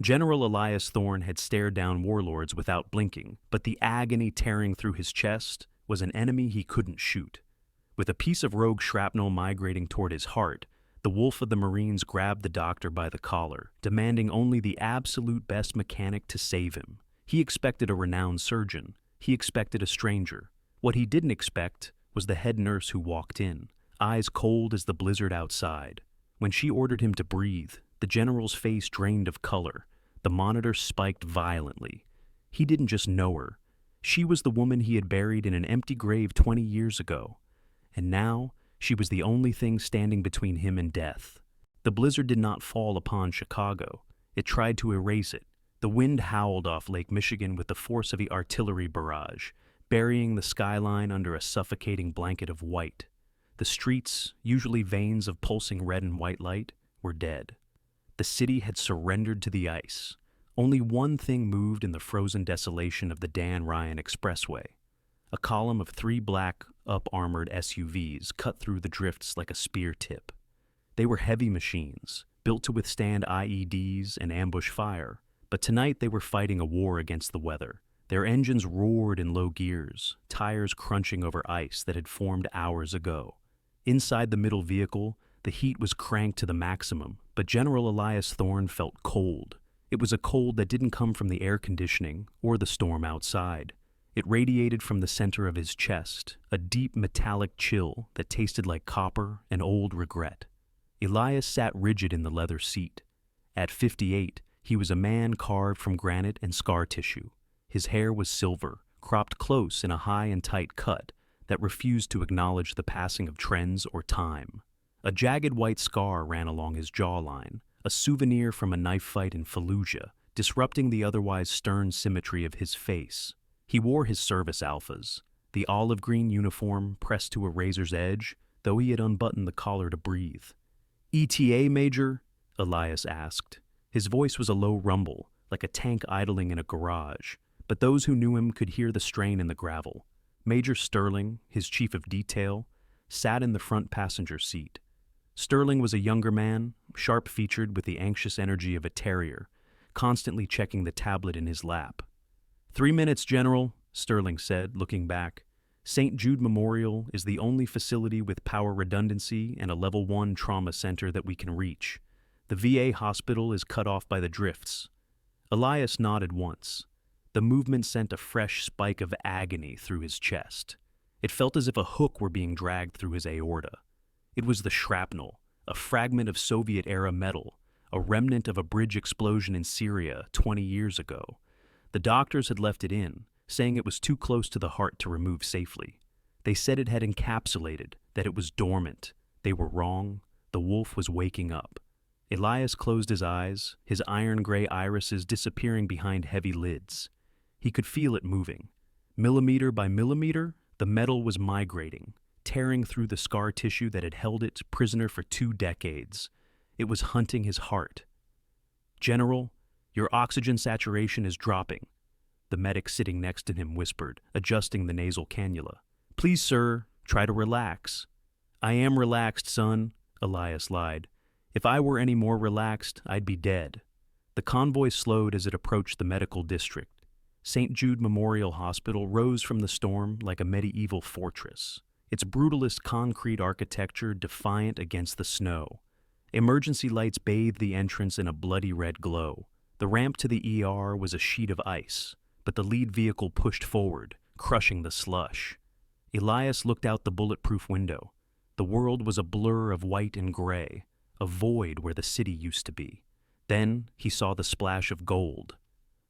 General Elias Thorne had stared down warlords without blinking, but the agony tearing through his chest was an enemy he couldn't shoot. With a piece of rogue shrapnel migrating toward his heart, the wolf of the Marines grabbed the doctor by the collar, demanding only the absolute best mechanic to save him. He expected a renowned surgeon. He expected a stranger. What he didn't expect was the head nurse who walked in, eyes cold as the blizzard outside. When she ordered him to breathe, the general's face drained of color. The monitor spiked violently. He didn't just know her. She was the woman he had buried in an empty grave 20 years ago. And now, she was the only thing standing between him and death. The blizzard did not fall upon Chicago. It tried to erase it. The wind howled off Lake Michigan with the force of the artillery barrage, burying the skyline under a suffocating blanket of white. The streets, usually veins of pulsing red and white light, were dead. The city had surrendered to the ice. Only one thing moved in the frozen desolation of the Dan Ryan Expressway. A column of 3 black, up-armored SUVs cut through the drifts like a spear tip. They were heavy machines, built to withstand IEDs and ambush fire, but tonight they were fighting a war against the weather. Their engines roared in low gears, tires crunching over ice that had formed hours ago. Inside the middle vehicle, the heat was cranked to the maximum, but General Elias Thorne felt cold. It was a cold that didn't come from the air conditioning or the storm outside. It radiated from the center of his chest, a deep metallic chill that tasted like copper and old regret. Elias sat rigid in the leather seat. At 58, he was a man carved from granite and scar tissue. His hair was silver, cropped close in a high and tight cut that refused to acknowledge the passing of trends or time. A jagged white scar ran along his jawline, a souvenir from a knife fight in Fallujah, disrupting the otherwise stern symmetry of his face. He wore his service alphas, the olive green uniform pressed to a razor's edge, though he had unbuttoned the collar to breathe. "ETA, Major?" Elias asked. His voice was a low rumble, like a tank idling in a garage, but those who knew him could hear the strain in the gravel. Major Sterling, his chief of detail, sat in the front passenger seat. Sterling was a younger man, sharp-featured with the anxious energy of a terrier, constantly checking the tablet in his lap. 3 minutes, General, Sterling said, looking back. St. Jude Memorial is the only facility with power redundancy and a Level 1 trauma center that we can reach. The VA hospital is cut off by the drifts. Elias nodded once. The movement sent a fresh spike of agony through his chest. It felt as if a hook were being dragged through his aorta. It was the shrapnel, a fragment of Soviet-era metal, a remnant of a bridge explosion in Syria 20 years ago. The doctors had left it in, saying it was too close to the heart to remove safely. They said it had encapsulated, that it was dormant. They were wrong. The wolf was waking up. Elias closed his eyes, his iron-gray irises disappearing behind heavy lids. He could feel it moving. Millimeter by millimeter, the metal was migrating, tearing through the scar tissue that had held it prisoner for 2 decades. It was hunting his heart. "General, your oxygen saturation is dropping," the medic sitting next to him whispered, adjusting the nasal cannula. "Please, sir, try to relax." "I am relaxed, son," Elias lied. "If I were any more relaxed, I'd be dead." The convoy slowed as it approached the medical district. St. Jude Memorial Hospital rose from the storm like a medieval fortress, its brutalist concrete architecture defiant against the snow. Emergency lights bathed the entrance in a bloody red glow. The ramp to the ER was a sheet of ice, but the lead vehicle pushed forward, crushing the slush. Elias looked out the bulletproof window. The world was a blur of white and gray, a void where the city used to be. Then he saw the splash of gold.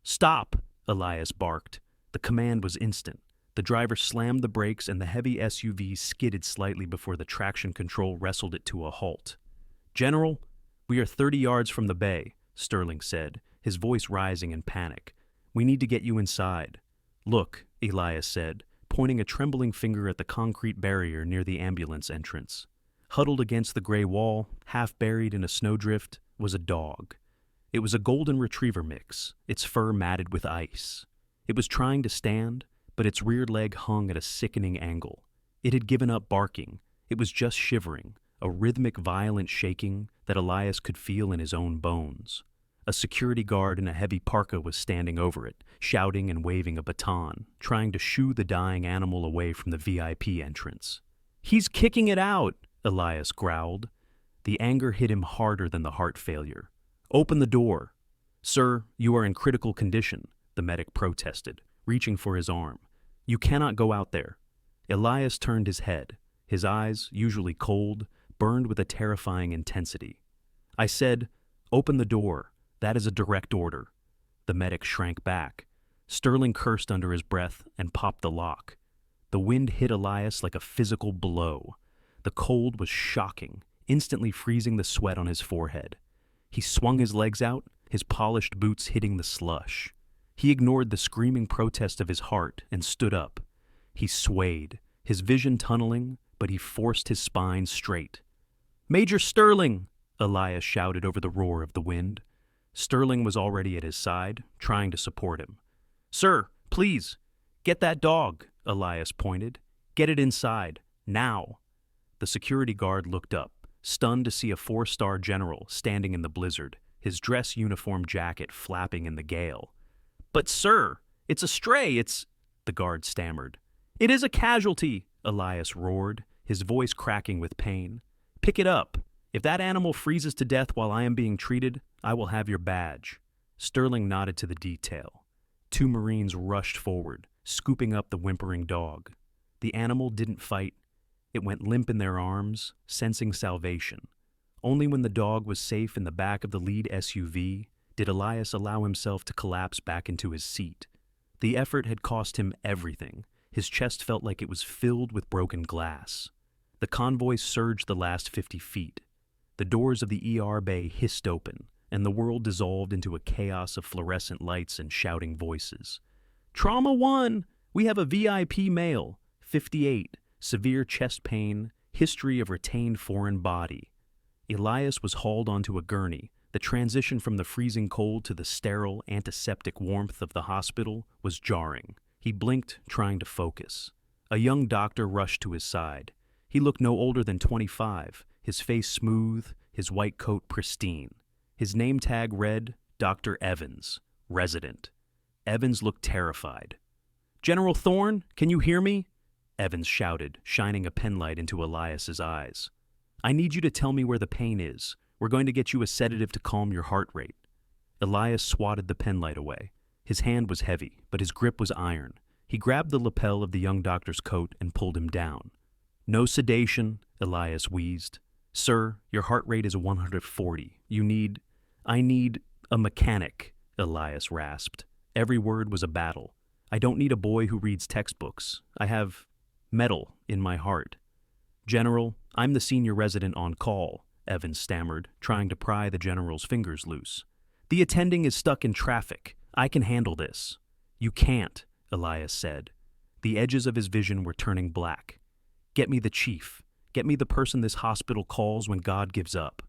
"Stop!" Elias barked. The command was instant. The driver slammed the brakes and the heavy SUV skidded slightly before the traction control wrestled it to a halt. "General, we are 30 yards from the bay," Sterling said, his voice rising in panic. "We need to get you inside." "Look," Elias said, pointing a trembling finger at the concrete barrier near the ambulance entrance. Huddled against the gray wall, half buried in a snowdrift, was a dog. It was a golden retriever mix, its fur matted with ice. It was trying to stand, but its rear leg hung at a sickening angle. It had given up barking. It was just shivering, a rhythmic, violent shaking that Elias could feel in his own bones. A security guard in a heavy parka was standing over it, shouting and waving a baton, trying to shoo the dying animal away from the VIP entrance. "He's kicking it out," Elias growled. The anger hit him harder than the heart failure. "Open the door." "Sir, you are in critical condition," the medic protested, reaching for his arm. "You cannot go out there." Elias turned his head. His eyes, usually cold, burned with a terrifying intensity. "I said, open the door. That is a direct order." The medic shrank back. Sterling cursed under his breath and popped the lock. The wind hit Elias like a physical blow. The cold was shocking, instantly freezing the sweat on his forehead. He swung his legs out, his polished boots hitting the slush. He ignored the screaming protest of his heart and stood up. He swayed, his vision tunneling, but he forced his spine straight. "Major Sterling!" Elias shouted over the roar of the wind. Sterling was already at his side, trying to support him. "Sir, please, get that dog," Elias pointed. "Get it inside, now." The security guard looked up, stunned to see a 4-star general standing in the blizzard, his dress uniform jacket flapping in the gale. "But sir, it's a stray, the guard stammered. "It is a casualty," Elias roared, his voice cracking with pain. "Pick it up. If that animal freezes to death while I am being treated, I will have your badge." Sterling nodded to the detail. 2 Marines rushed forward, scooping up the whimpering dog. The animal didn't fight. It went limp in their arms, sensing salvation. Only when the dog was safe in the back of the lead SUV did Elias allow himself to collapse back into his seat. The effort had cost him everything. His chest felt like it was filled with broken glass. The convoy surged the last 50 feet. The doors of the ER bay hissed open, and the world dissolved into a chaos of fluorescent lights and shouting voices. "Trauma 1! We have a VIP male, 58, severe chest pain, history of retained foreign body." Elias was hauled onto a gurney. The transition from the freezing cold to the sterile, antiseptic warmth of the hospital was jarring. He blinked, trying to focus. A young doctor rushed to his side. He looked no older than 25, his face smooth, his white coat pristine. His name tag read, Dr. Evans, resident. Evans looked terrified. "General Thorne, can you hear me?" Evans shouted, shining a penlight into Elias's eyes. "I need you to tell me where the pain is. We're going to get you a sedative to calm your heart rate." Elias swatted the penlight away. His hand was heavy, but his grip was iron. He grabbed the lapel of the young doctor's coat and pulled him down. "No sedation," Elias wheezed. "Sir, your heart rate is 140. I need a mechanic," Elias rasped. Every word was a battle. "I don't need a boy who reads textbooks. I have metal in my heart." "General, I'm the senior resident on call," Evans stammered, trying to pry the general's fingers loose. "The attending is stuck in traffic. I can handle this." "You can't," Elias said. The edges of his vision were turning black. "Get me the chief. Get me the person this hospital calls when God gives up."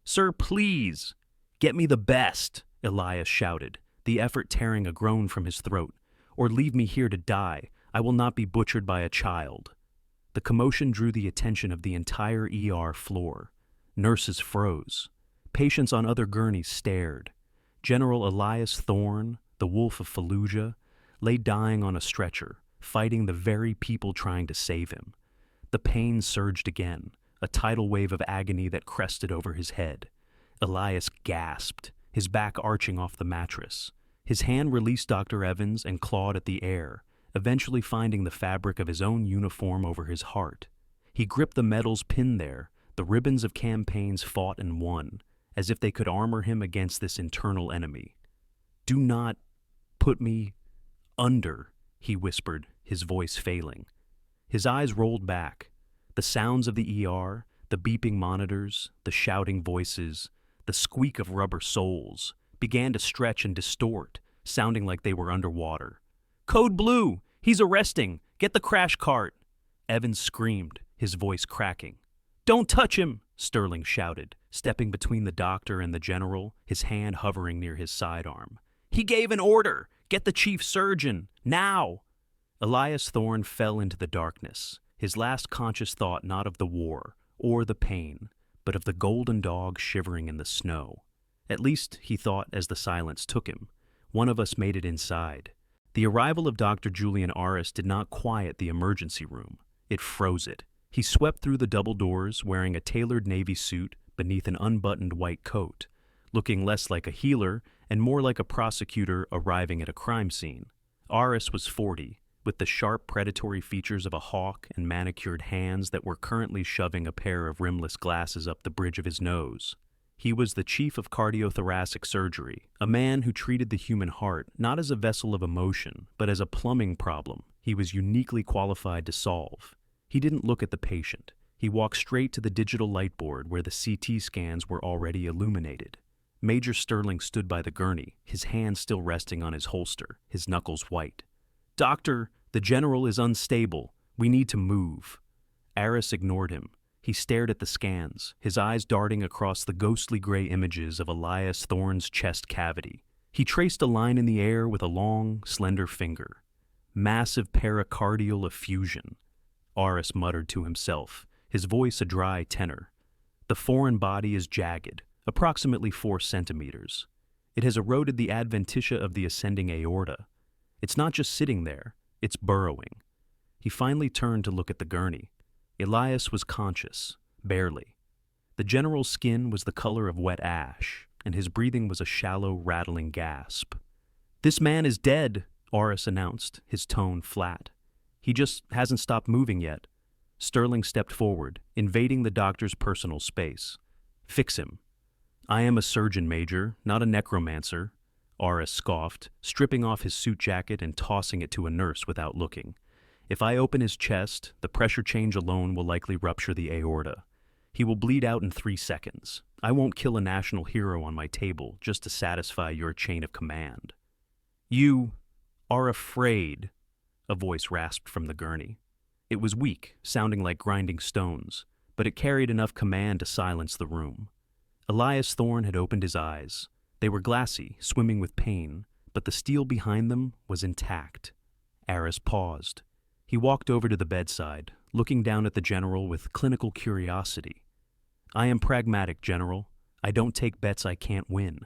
"Sir, please." "Get me the best," Elias shouted, the effort tearing a groan from his throat. "Or leave me here to die. I will not be butchered by a child." The commotion drew the attention of the entire ER floor. Nurses froze. Patients on other gurneys stared. General Elias Thorne, the Wolf of Fallujah, lay dying on a stretcher, fighting the very people trying to save him. The pain surged again, a tidal wave of agony that crested over his head. Elias gasped, his back arching off the mattress. His hand released Dr. Evans and clawed at the air, eventually finding the fabric of his own uniform over his heart. He gripped the medals pinned there, the ribbons of campaigns fought and won, as if they could armor him against this internal enemy. "Do not put me under," he whispered, his voice failing. His eyes rolled back. The sounds of the ER, the beeping monitors, the shouting voices, the squeak of rubber soles, began to stretch and distort, sounding like they were underwater. "Code Blue! He's arresting! Get the crash cart!" Evans screamed, his voice cracking. "Don't touch him!" Sterling shouted, stepping between the doctor and the general, his hand hovering near his sidearm. "He gave an order! Get the chief surgeon! Now!" Elias Thorne fell into the darkness, his last conscious thought not of the war or the pain, but of the golden dog shivering in the snow. At least, he thought as the silence took him, one of us made it inside. The arrival of Dr. Julian Aris did not quiet the emergency room. It froze it. He swept through the double doors wearing a tailored navy suit beneath an unbuttoned white coat, looking less like a healer and more like a prosecutor arriving at a crime scene. Aris was 40, with the sharp predatory features of a hawk and manicured hands that were currently shoving a pair of rimless glasses up the bridge of his nose. He was the chief of cardiothoracic surgery, a man who treated the human heart not as a vessel of emotion, but as a plumbing problem he was uniquely qualified to solve. He didn't look at the patient. He walked straight to the digital light board where the CT scans were already illuminated. Major Sterling stood by the gurney, his hand still resting on his holster, his knuckles white. "Doctor, the general is unstable. We need to move." Aris ignored him. He stared at the scans, his eyes darting across the ghostly gray images of Elias Thorne's chest cavity. He traced a line in the air with a long, slender finger. "Massive pericardial effusion," Aris muttered to himself, his voice a dry tenor. "The foreign body is jagged, approximately 4 centimeters. It has eroded the adventitia of the ascending aorta. It's not just sitting there, it's burrowing." He finally turned to look at the gurney. Elias was conscious, barely. The general's skin was the color of wet ash, and his breathing was a shallow, rattling gasp. "This man is dead," Aris announced, his tone flat. "He just hasn't stopped moving yet." Sterling stepped forward, invading the doctor's personal space. "Fix him." "I am a surgeon, Major, not a necromancer," Aris scoffed, stripping off his suit jacket and tossing it to a nurse without looking. "If I open his chest, the pressure change alone will likely rupture the aorta. He will bleed out in 3 seconds. I won't kill a national hero on my table just to satisfy your chain of command." "You are afraid," a voice rasped from the gurney. It was weak, sounding like grinding stones, but it carried enough command to silence the room. Elias Thorne had opened his eyes. They were glassy, swimming with pain, but the steel behind them was intact. Aris paused. He walked over to the bedside, looking down at the general with clinical curiosity. "I am pragmatic, General. I don't take bets I can't win."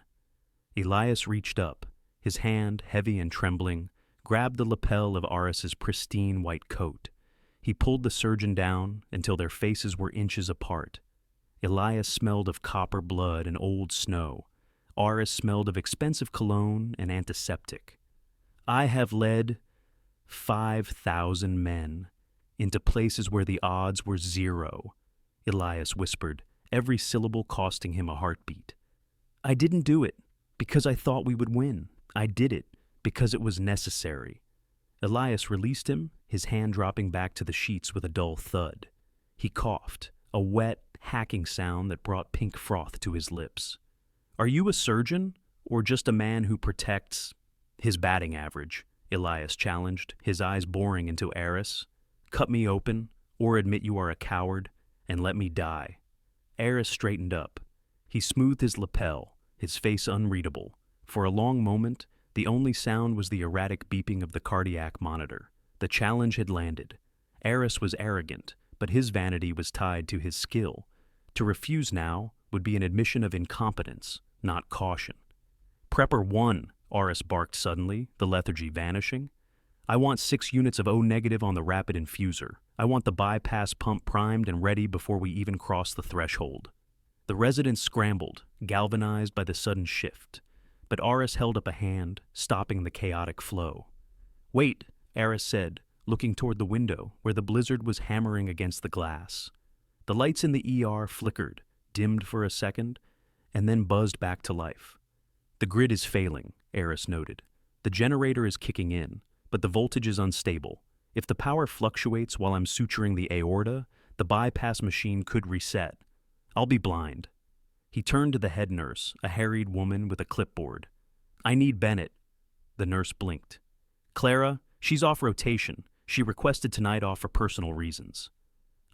Elias reached up. His hand, heavy and trembling, grabbed the lapel of Aris's pristine white coat. He pulled the surgeon down until their faces were inches apart. Elias smelled of copper blood and old snow. Aris smelled of expensive cologne and antiseptic. "I have led 5,000 men into places where the odds were 0, Elias whispered, every syllable costing him a heartbeat. "I didn't do it because I thought we would win. I did it because it was necessary." Elias released him, his hand dropping back to the sheets with a dull thud. He coughed, a wet, hacking sound that brought pink froth to his lips. "Are you a surgeon, or just a man who protects his batting average?" Elias challenged, his eyes boring into Aris. "Cut me open, or admit you are a coward, and let me die." Aris straightened up. He smoothed his lapel, his face unreadable. For a long moment, the only sound was the erratic beeping of the cardiac monitor. The challenge had landed. Aris was arrogant, but his vanity was tied to his skill. To refuse now would be an admission of incompetence, not caution. "Prepper 1, Aris barked suddenly, the lethargy vanishing. "I want 6 units of O- on the rapid infuser. I want the bypass pump primed and ready before we even cross the threshold." The residents scrambled, galvanized by the sudden shift, but Aris held up a hand, stopping the chaotic flow. "Wait," Aris said, looking toward the window where the blizzard was hammering against the glass. The lights in the ER flickered, dimmed for a second, and then buzzed back to life. "The grid is failing," Aris noted. "The generator is kicking in, but the voltage is unstable. If the power fluctuates while I'm suturing the aorta, the bypass machine could reset. I'll be blind." He turned to the head nurse, a harried woman with a clipboard. "I need Bennett." The nurse blinked. "Clara, she's off rotation. She requested tonight off for personal reasons."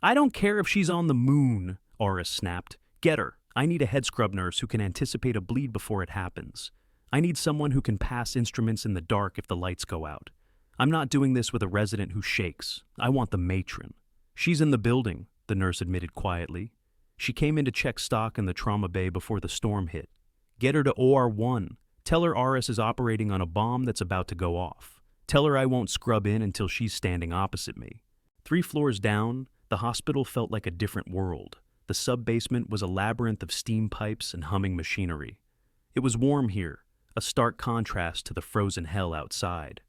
"I don't care if she's on the moon," Aris snapped. "Get her. I need a head scrub nurse who can anticipate a bleed before it happens. I need someone who can pass instruments in the dark if the lights go out. I'm not doing this with a resident who shakes. I want the matron." "She's in the building," the nurse admitted quietly. "She came in to check stock in the trauma bay before the storm hit." Get her to OR1. Tell her RS is operating on a bomb that's about to go off. Tell her I won't scrub in until she's standing opposite me. 3 floors down, the hospital felt like a different world. The sub-basement was a labyrinth of steam pipes and humming machinery. It was warm here, a stark contrast to the frozen hell outside.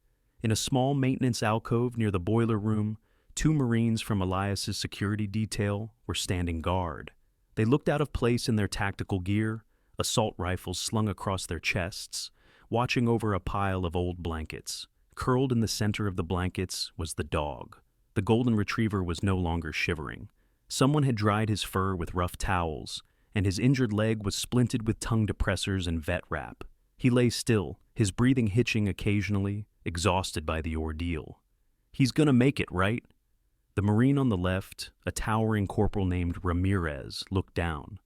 In a small maintenance alcove near the boiler room, 2 Marines from Elias's security detail were standing guard. They looked out of place in their tactical gear, assault rifles slung across their chests, watching over a pile of old blankets. Curled in the center of the blankets was the dog. The golden retriever was no longer shivering. Someone had dried his fur with rough towels, and his injured leg was splinted with tongue depressors and vet wrap. He lay still, his breathing hitching occasionally, exhausted by the ordeal. He's gonna make it, right? The Marine on the left, a towering corporal named Ramirez, looked down.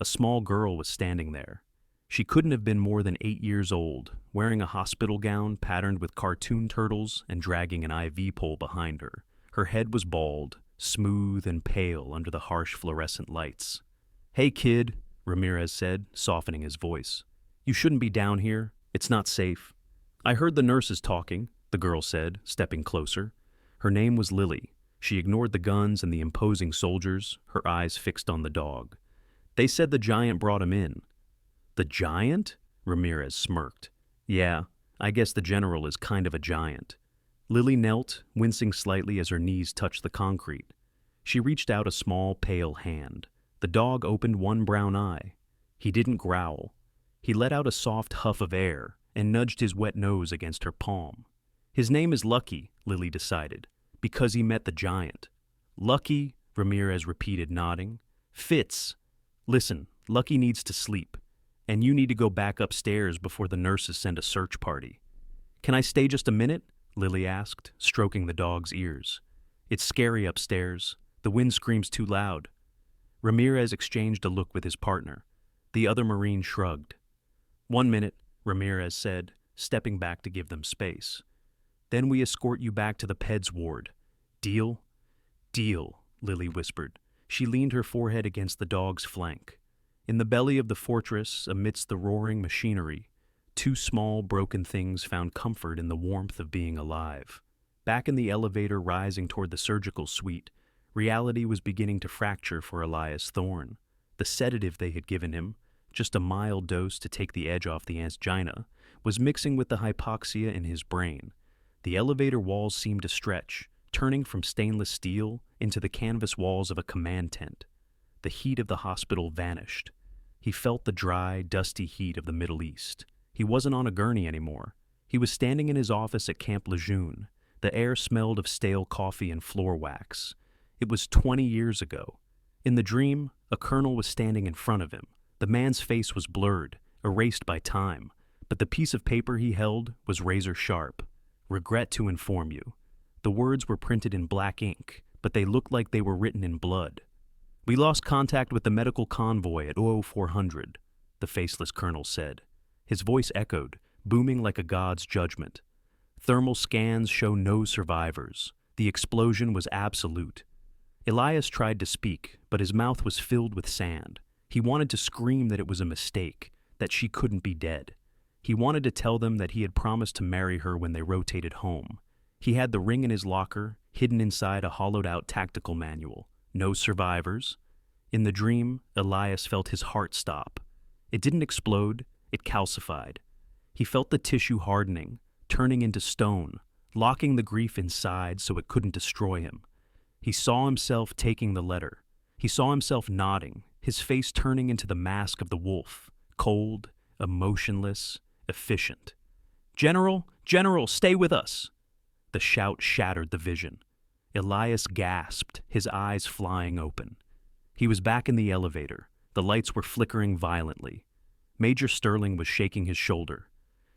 A small girl was standing there. She couldn't have been more than 8 years old, wearing a hospital gown patterned with cartoon turtles and dragging an IV pole behind her. Her head was bald, smooth and pale under the harsh fluorescent lights. "Hey, kid," Ramirez said, softening his voice. "You shouldn't be down here. It's not safe." "I heard the nurses talking," the girl said, stepping closer. Her name was Lily. She ignored the guns and the imposing soldiers, her eyes fixed on the dog. "They said the giant brought him in." "The giant?" Ramirez smirked. "Yeah, I guess the general is kind of a giant." Lily knelt, wincing slightly as her knees touched the concrete. She reached out a small, pale hand. The dog opened one brown eye. He didn't growl. He let out a soft huff of air and nudged his wet nose against her palm. "His name is Lucky," Lily decided, "because he met the giant." "Lucky," Ramirez repeated, nodding. "Fitz. Listen, Lucky needs to sleep, and you need to go back upstairs before the nurses send a search party." "Can I stay just a minute?" Lily asked, stroking the dog's ears. "It's scary upstairs. The wind screams too loud." Ramirez exchanged a look with his partner. The other Marine shrugged. "1 minute," Ramirez said, stepping back to give them space. "Then we escort you back to the PEDS ward. Deal?" "Deal," Lily whispered. She leaned her forehead against the dog's flank. In the belly of the fortress, amidst the roaring machinery, 2 small, broken things found comfort in the warmth of being alive. Back in the elevator rising toward the surgical suite, reality was beginning to fracture for Elias Thorne. The sedative they had given him, just a mild dose to take the edge off the angina, was mixing with the hypoxia in his brain. The elevator walls seemed to stretch, turning from stainless steel into the canvas walls of a command tent. The heat of the hospital vanished. He felt the dry, dusty heat of the Middle East. He wasn't on a gurney anymore. He was standing in his office at Camp Lejeune. The air smelled of stale coffee and floor wax. It was 20 years ago. In the dream, a colonel was standing in front of him. The man's face was blurred, erased by time, but the piece of paper he held was razor sharp. "Regret to inform you." The words were printed in black ink, but they looked like they were written in blood. "We lost contact with the medical convoy at 0400, the faceless colonel said. His voice echoed, booming like a god's judgment. "Thermal scans show no survivors. The explosion was absolute." Elias tried to speak, but his mouth was filled with sand. He wanted to scream that it was a mistake, that she couldn't be dead. He wanted to tell them that he had promised to marry her when they rotated home. He had the ring in his locker, hidden inside a hollowed-out tactical manual. No survivors. In the dream, Elias felt his heart stop. It didn't explode, it calcified. He felt the tissue hardening, turning into stone, locking the grief inside so it couldn't destroy him. He saw himself taking the letter. He saw himself nodding, his face turning into the mask of the wolf, cold, emotionless, efficient. "General, General, stay with us!" The shout shattered the vision. Elias gasped, his eyes flying open. He was back in the elevator. The lights were flickering violently. Major Sterling was shaking his shoulder.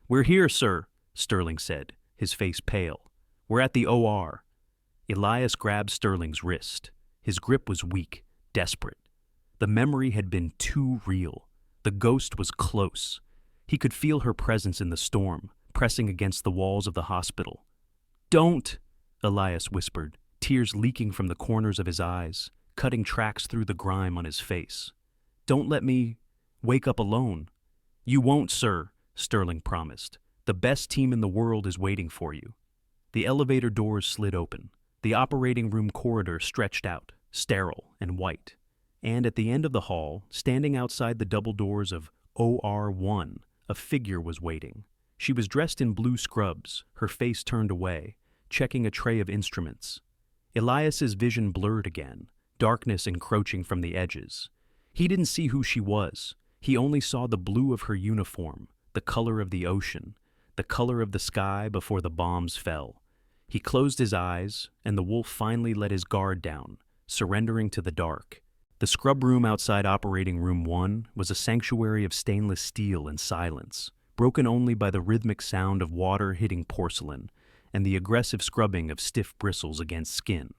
"We're here, sir," Sterling said, his face pale. "We're at the OR." Elias grabbed Sterling's wrist. His grip was weak, desperate. The memory had been too real. The ghost was close. He could feel her presence in the storm, pressing against the walls of the hospital. "Don't," Elias whispered, tears leaking from the corners of his eyes, cutting tracks through the grime on his face. "Don't let me wake up alone." "You won't, sir," Sterling promised. "The best team in the world is waiting for you." The elevator doors slid open. The operating room corridor stretched out, sterile and white. And at the end of the hall, standing outside the double doors of OR1, a figure was waiting. She was dressed in blue scrubs, her face turned away, checking a tray of instruments. Elias's vision blurred again, darkness encroaching from the edges. He didn't see who she was. He only saw the blue of her uniform, the color of the ocean, the color of the sky before the bombs fell. He closed his eyes, and the wolf finally let his guard down, surrendering to the dark. The scrub room outside Operating Room 1 was a sanctuary of stainless steel and silence, broken only by the rhythmic sound of water hitting porcelain and the aggressive scrubbing of stiff bristles against skin.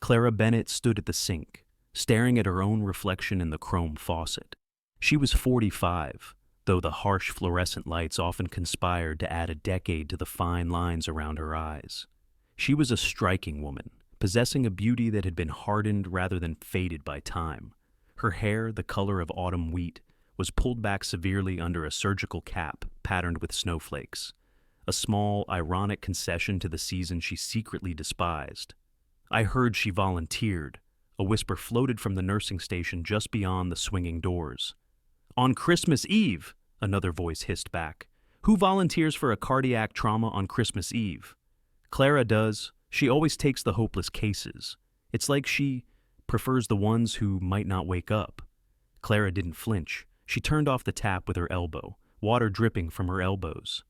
Clara Bennett stood at the sink, staring at her own reflection in the chrome faucet. She was 45, though the harsh fluorescent lights often conspired to add a decade to the fine lines around her eyes. She was a striking woman, possessing a beauty that had been hardened rather than faded by time. Her hair, the color of autumn wheat, was pulled back severely under a surgical cap patterned with snowflakes, a small, ironic concession to the season she secretly despised. "I heard she volunteered," a whisper floated from the nursing station just beyond the swinging doors. "On Christmas Eve," another voice hissed back. "Who volunteers for a cardiac trauma on Christmas Eve?" "Clara does. She always takes the hopeless cases. It's like she prefers the ones who might not wake up." Clara didn't flinch. She turned off the tap with her elbow, water dripping from her elbows.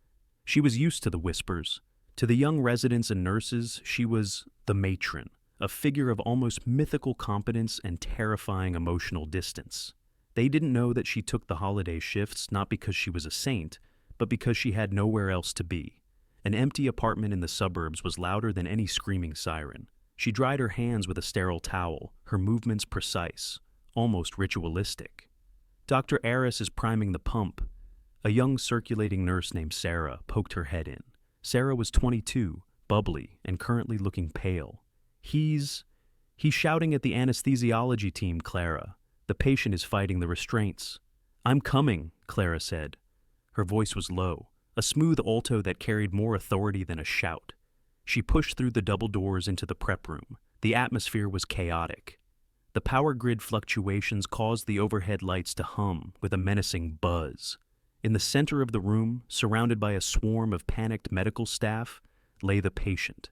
She was used to the whispers. To the young residents and nurses, she was the matron, a figure of almost mythical competence and terrifying emotional distance. They didn't know that she took the holiday shifts not because she was a saint, but because she had nowhere else to be. An empty apartment in the suburbs was louder than any screaming siren. She dried her hands with a sterile towel, her movements precise, almost ritualistic. "Dr. Aris is priming the pump." A young circulating nurse named Sarah poked her head in. Sarah was 22, bubbly, and currently looking pale. He's shouting at the anesthesiology team, Clara. The patient is fighting the restraints." "I'm coming," Clara said. Her voice was low, a smooth alto that carried more authority than a shout. She pushed through the double doors into the prep room. The atmosphere was chaotic. The power grid fluctuations caused the overhead lights to hum with a menacing buzz. In the center of the room, surrounded by a swarm of panicked medical staff, lay the patient.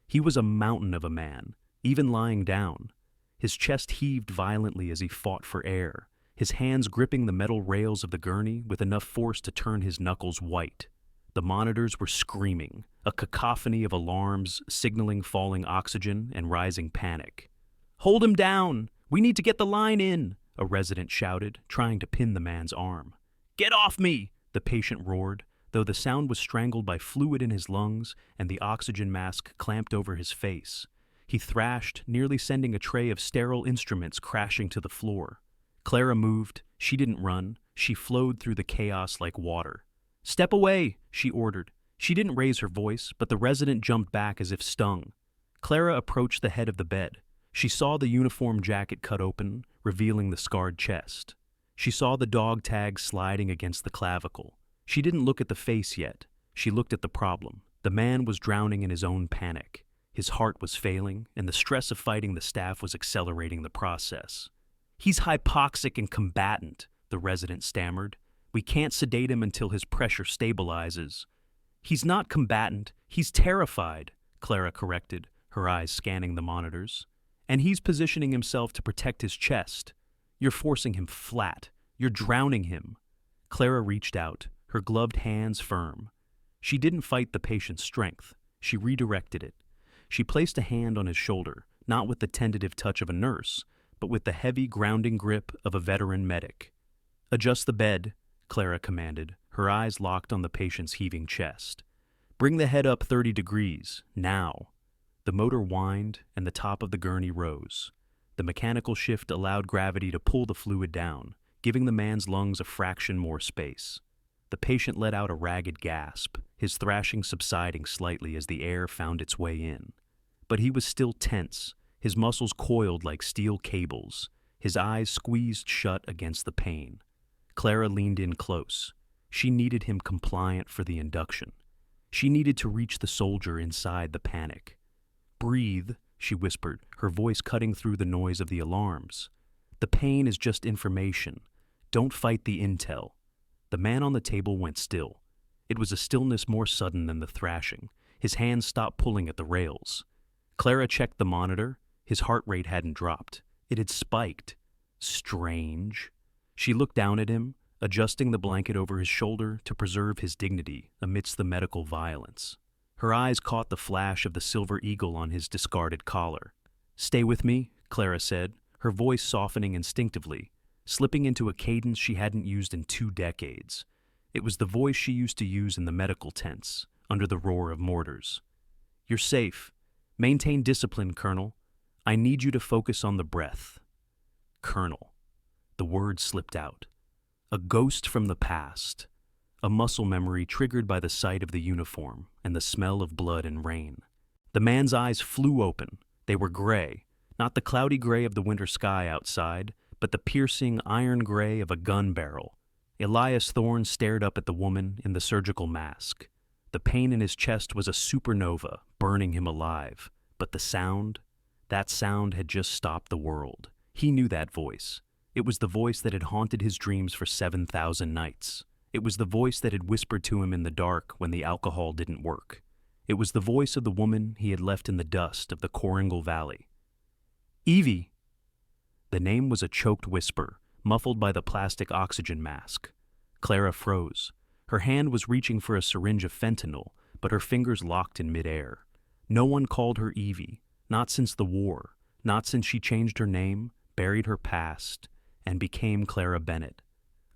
He was a mountain of a man, even lying down. His chest heaved violently as he fought for air, his hands gripping the metal rails of the gurney with enough force to turn his knuckles white. The monitors were screaming, a cacophony of alarms signaling falling oxygen and rising panic. "Hold him down! We need to get the line in!" a resident shouted, trying to pin the man's arm. "Get off me!" the patient roared, though the sound was strangled by fluid in his lungs and the oxygen mask clamped over his face. He thrashed, nearly sending a tray of sterile instruments crashing to the floor. Clara moved. She didn't run. She flowed through the chaos like water. "Step away," she ordered. She didn't raise her voice, but the resident jumped back as if stung. Clara approached the head of the bed. She saw the uniform jacket cut open, revealing the scarred chest. She saw the dog tag sliding against the clavicle. She didn't look at the face yet. She looked at the problem. The man was drowning in his own panic. His heart was failing, and the stress of fighting the staff was accelerating the process. "He's hypoxic and combatant," the resident stammered. "We can't sedate him until his pressure stabilizes." "He's not combatant. He's terrified," Clara corrected, her eyes scanning the monitors. "And he's positioning himself to protect his chest. You're forcing him flat. You're drowning him." Clara reached out, her gloved hands firm. She didn't fight the patient's strength. She redirected it. She placed a hand on his shoulder, not with the tentative touch of a nurse, but with the heavy, grounding grip of a veteran medic. "Adjust the bed," Clara commanded, her eyes locked on the patient's heaving chest. "Bring the head up 30 degrees, now." The motor whined, and the top of the gurney rose. The mechanical shift allowed gravity to pull the fluid down, giving the man's lungs a fraction more space. The patient let out a ragged gasp, his thrashing subsiding slightly as the air found its way in. But he was still tense, his muscles coiled like steel cables, his eyes squeezed shut against the pain. Clara leaned in close. She needed him compliant for the induction. She needed to reach the soldier inside the panic. "Breathe," she whispered, her voice cutting through the noise of the alarms. "The pain is just information. Don't fight the intel." The man on the table went still. It was a stillness more sudden than the thrashing. His hands stopped pulling at the rails. Clara checked the monitor. His heart rate hadn't dropped. It had spiked. Strange. She looked down at him, adjusting the blanket over his shoulder to preserve his dignity amidst the medical violence. Her eyes caught the flash of the silver eagle on his discarded collar. "Stay with me," Clara said, her voice softening instinctively, slipping into a cadence she hadn't used in 2 decades. It was the voice she used to use in the medical tents, under the roar of mortars. "You're safe. Maintain discipline, Colonel. I need you to focus on the breath." Colonel. The word slipped out. A ghost from the past. A muscle memory triggered by the sight of the uniform and the smell of blood and rain. The man's eyes flew open. They were gray, not the cloudy gray of the winter sky outside, but the piercing iron gray of a gun barrel. Elias Thorne stared up at the woman in the surgical mask. The pain in his chest was a supernova, burning him alive. But the sound? That sound had just stopped the world. He knew that voice. It was the voice that had haunted his dreams for 7,000 nights. It was the voice that had whispered to him in the dark when the alcohol didn't work. It was the voice of the woman he had left in the dust of the Koringal Valley. "Evie!" The name was a choked whisper, muffled by the plastic oxygen mask. Clara froze. Her hand was reaching for a syringe of fentanyl, but her fingers locked in midair. No one called her Evie, not since the war, not since she changed her name, buried her past, and became Clara Bennett.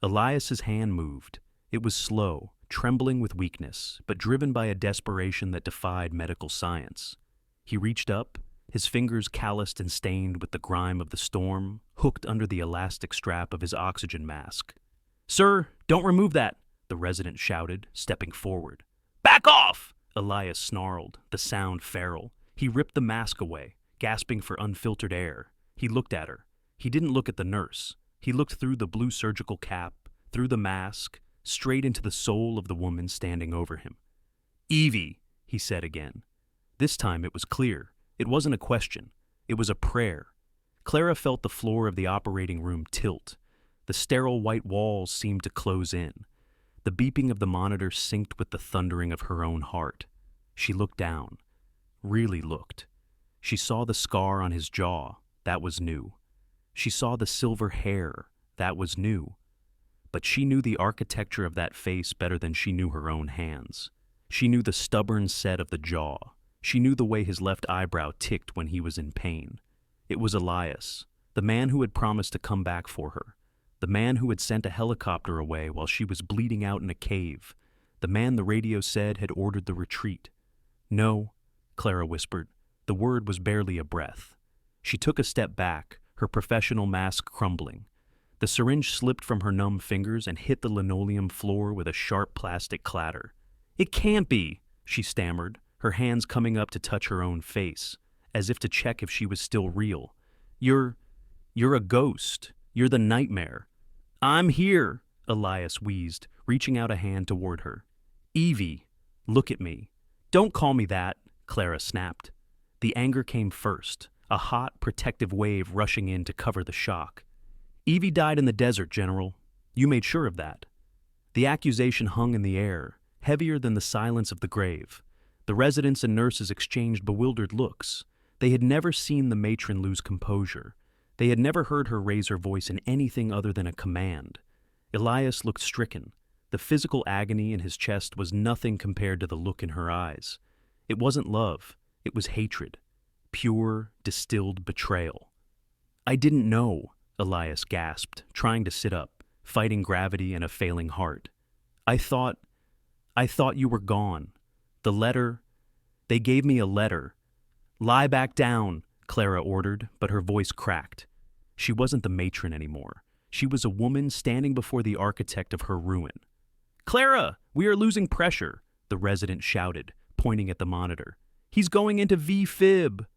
Elias's hand moved. It was slow, trembling with weakness, but driven by a desperation that defied medical science. He reached up, his fingers calloused and stained with the grime of the storm, hooked under the elastic strap of his oxygen mask. "Sir, don't remove that!" the resident shouted, stepping forward. "Back off!" Elias snarled, the sound feral. He ripped the mask away, gasping for unfiltered air. He looked at her. He didn't look at the nurse. He looked through the blue surgical cap, through the mask, straight into the soul of the woman standing over him. "Evie," he said again. This time it was clear. It wasn't a question. It was a prayer. Clara felt the floor of the operating room tilt. The sterile white walls seemed to close in. The beeping of the monitor synced with the thundering of her own heart. She looked down. Really looked. She saw the scar on his jaw. That was new. She saw the silver hair. That was new. But she knew the architecture of that face better than she knew her own hands. She knew the stubborn set of the jaw. She knew the way his left eyebrow ticked when he was in pain. It was Elias, the man who had promised to come back for her, the man who had sent a helicopter away while she was bleeding out in a cave, the man the radio said had ordered the retreat. "No," Clara whispered. The word was barely a breath. She took a step back, her professional mask crumbling. The syringe slipped from her numb fingers and hit the linoleum floor with a sharp plastic clatter. "It can't be," she stammered, her hands coming up to touch her own face, as if to check if she was still real. You're a ghost. You're the nightmare." "I'm here," Elias wheezed, reaching out a hand toward her. "Evie, look at me." "Don't call me that," Clara snapped. The anger came first, a hot, protective wave rushing in to cover the shock. "Evie died in the desert, General. You made sure of that." The accusation hung in the air, heavier than the silence of the grave. The residents and nurses exchanged bewildered looks. They had never seen the matron lose composure. They had never heard her raise her voice in anything other than a command. Elias looked stricken. The physical agony in his chest was nothing compared to the look in her eyes. It wasn't love. It was hatred. Pure, distilled betrayal. "I didn't know," Elias gasped, trying to sit up, fighting gravity and a failing heart. I thought you were gone. The letter, they gave me a letter." "Lie back down," Clara ordered, but her voice cracked. She wasn't the matron anymore. She was a woman standing before the architect of her ruin. "Clara, we are losing pressure," the resident shouted, pointing at the monitor. "He's going into V-fib."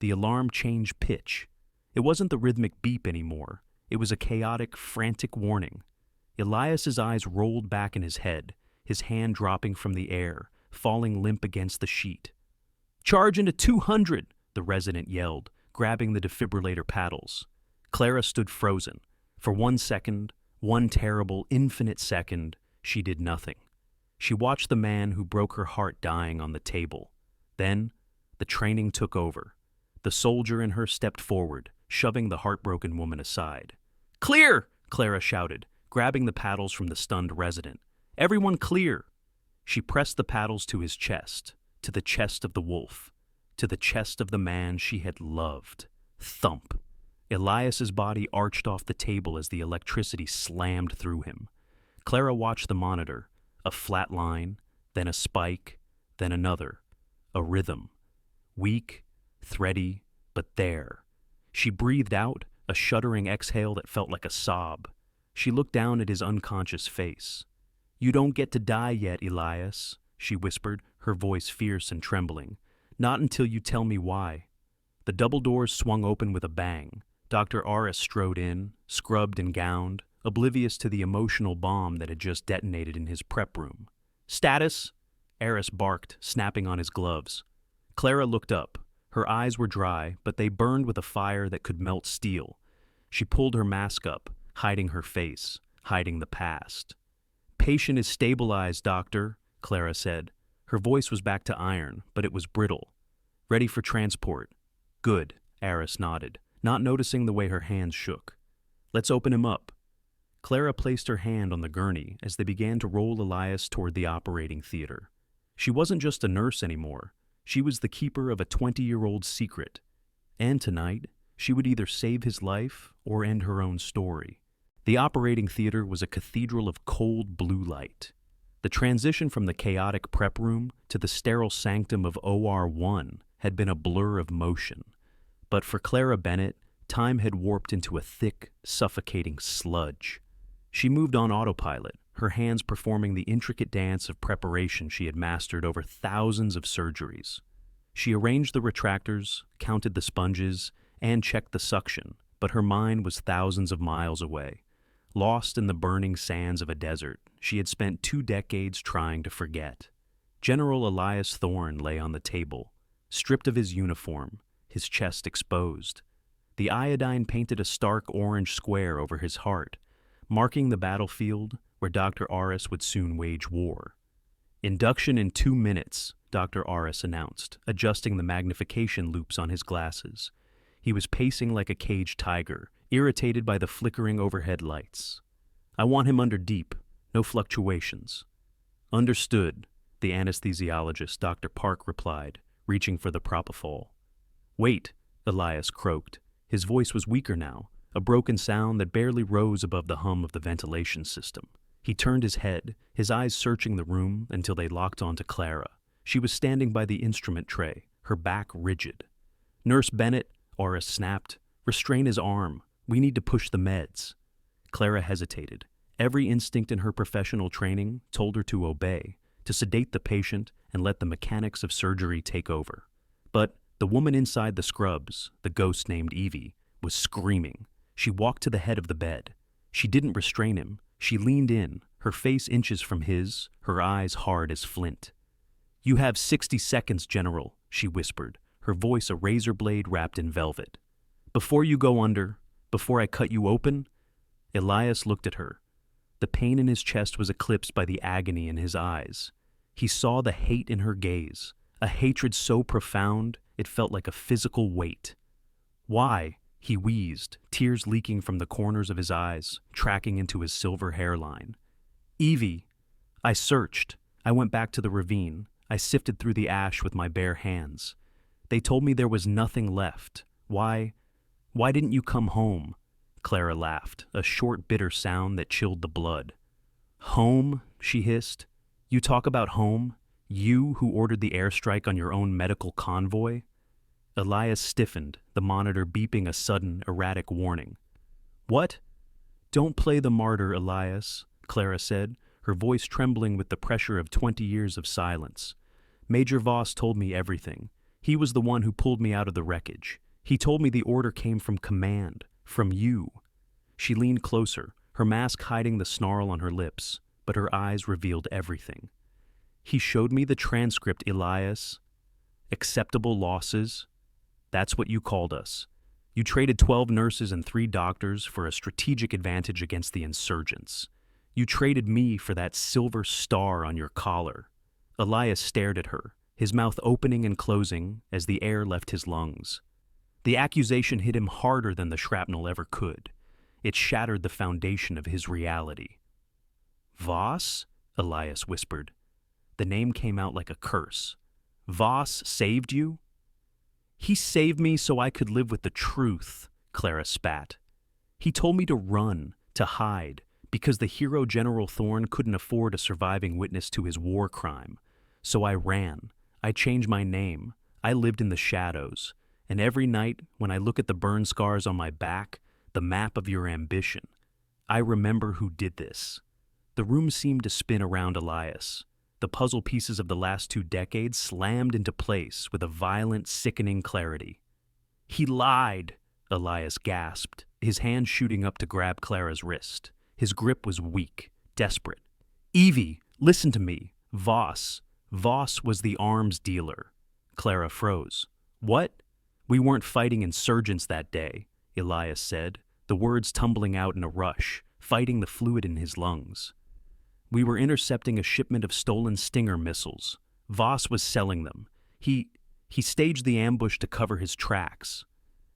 The alarm changed pitch. It wasn't the rhythmic beep anymore. It was a chaotic, frantic warning. Elias's eyes rolled back in his head, his hand dropping from the air, falling limp against the sheet. "Charge into 200!" the resident yelled, grabbing the defibrillator paddles. Clara stood frozen. For 1 second, one terrible, infinite second, she did nothing. She watched the man who broke her heart dying on the table. Then, the training took over. The soldier in her stepped forward, shoving the heartbroken woman aside. "Clear!" Clara shouted, grabbing the paddles from the stunned resident. "Everyone clear!" She pressed the paddles to his chest, to the chest of the wolf, to the chest of the man she had loved. Thump! Elias's body arched off the table as the electricity slammed through him. Clara watched the monitor, a flat line, then a spike, then another, a rhythm. Weak, thready, but there. She breathed out, a shuddering exhale that felt like a sob. She looked down at his unconscious face. "You don't get to die yet, Elias," she whispered, her voice fierce and trembling. "Not until you tell me why." The double doors swung open with a bang. Dr. Aris strode in, scrubbed and gowned, oblivious to the emotional bomb that had just detonated in his prep room. "Status?" Aris barked, snapping on his gloves. Clara looked up. Her eyes were dry, but they burned with a fire that could melt steel. She pulled her mask up, hiding her face, hiding the past. "Patient is stabilized, doctor," Clara said. Her voice was back to iron, but it was brittle. "Ready for transport." "Good," Aris nodded, not noticing the way her hands shook. "Let's open him up." Clara placed her hand on the gurney as they began to roll Elias toward the operating theater. She wasn't just a nurse anymore. She was the keeper of a 20-year-old secret. And tonight, she would either save his life or end her own story. The operating theater was a cathedral of cold blue light. The transition from the chaotic prep room to the sterile sanctum of OR1 had been a blur of motion. But for Clara Bennett, time had warped into a thick, suffocating sludge. She moved on autopilot, her hands performing the intricate dance of preparation she had mastered over thousands of surgeries. She arranged the retractors, counted the sponges, and checked the suction, but her mind was thousands of miles away. Lost in the burning sands of a desert, she had spent 2 decades trying to forget. General Elias Thorne lay on the table, stripped of his uniform, his chest exposed. The iodine painted a stark orange square over his heart, marking the battlefield where Dr. Aris would soon wage war. "Induction in 2 minutes," Dr. Aris announced, adjusting the magnification loops on his glasses. He was pacing like a caged tiger, irritated by the flickering overhead lights. "I want him under deep, no fluctuations." "Understood," the anesthesiologist, Dr. Park, replied, reaching for the propofol. "Wait," Elias croaked. His voice was weaker now, a broken sound that barely rose above the hum of the ventilation system. He turned his head, his eyes searching the room until they locked onto Clara. She was standing by the instrument tray, her back rigid. "Nurse Bennett," Aris snapped, "restrain his arm. We need to push the meds." Clara hesitated. Every instinct in her professional training told her to obey, to sedate the patient and let the mechanics of surgery take over. But the woman inside the scrubs, the ghost named Evie, was screaming. She walked to the head of the bed. She didn't restrain him. She leaned in, her face inches from his, her eyes hard as flint. "You have 60 seconds, General," she whispered, her voice a razor blade wrapped in velvet. "Before you go under, before I cut you open." Elias looked at her. The pain in his chest was eclipsed by the agony in his eyes. He saw the hate in her gaze, a hatred so profound it felt like a physical weight. "Why?" he wheezed, tears leaking from the corners of his eyes, tracking into his silver hairline. "Evie, I searched. I went back to the ravine. I sifted through the ash with my bare hands. They told me there was nothing left. Why didn't you come home?" Clara laughed, a short, bitter sound that chilled the blood. "Home?" she hissed. "You talk about home? You who ordered the airstrike on your own medical convoy?" Elias stiffened, the monitor beeping a sudden, erratic warning. "What?" "Don't play the martyr, Elias," Clara said, her voice trembling with the pressure of 20 years of silence. "Major Voss told me everything. He was the one who pulled me out of the wreckage. He told me the order came from command, from you." She leaned closer, her mask hiding the snarl on her lips, but her eyes revealed everything. He showed me the transcript, Elias. Acceptable losses? That's what you called us. You traded 12 nurses and 3 doctors for a strategic advantage against the insurgents. You traded me for that silver star on your collar. Elias stared at her, his mouth opening and closing as the air left his lungs. The accusation hit him harder than the shrapnel ever could. It shattered the foundation of his reality. Voss? Elias whispered. The name came out like a curse. Voss saved you? He saved me so I could live with the truth, Clara spat. He told me to run, to hide, because the hero General Thorne couldn't afford a surviving witness to his war crime. So I ran. I changed my name. I lived in the shadows. And every night, when I look at the burn scars on my back, the map of your ambition, I remember who did this. The room seemed to spin around Elias. The puzzle pieces of the last 2 decades slammed into place with a violent, sickening clarity. He lied, Elias gasped, his hand shooting up to grab Clara's wrist. His grip was weak, desperate. Evie, listen to me. Voss was the arms dealer. Clara froze. What? We weren't fighting insurgents that day, Elias said, the words tumbling out in a rush, fighting the fluid in his lungs. We were intercepting a shipment of stolen Stinger missiles. Voss was selling them. He staged the ambush to cover his tracks.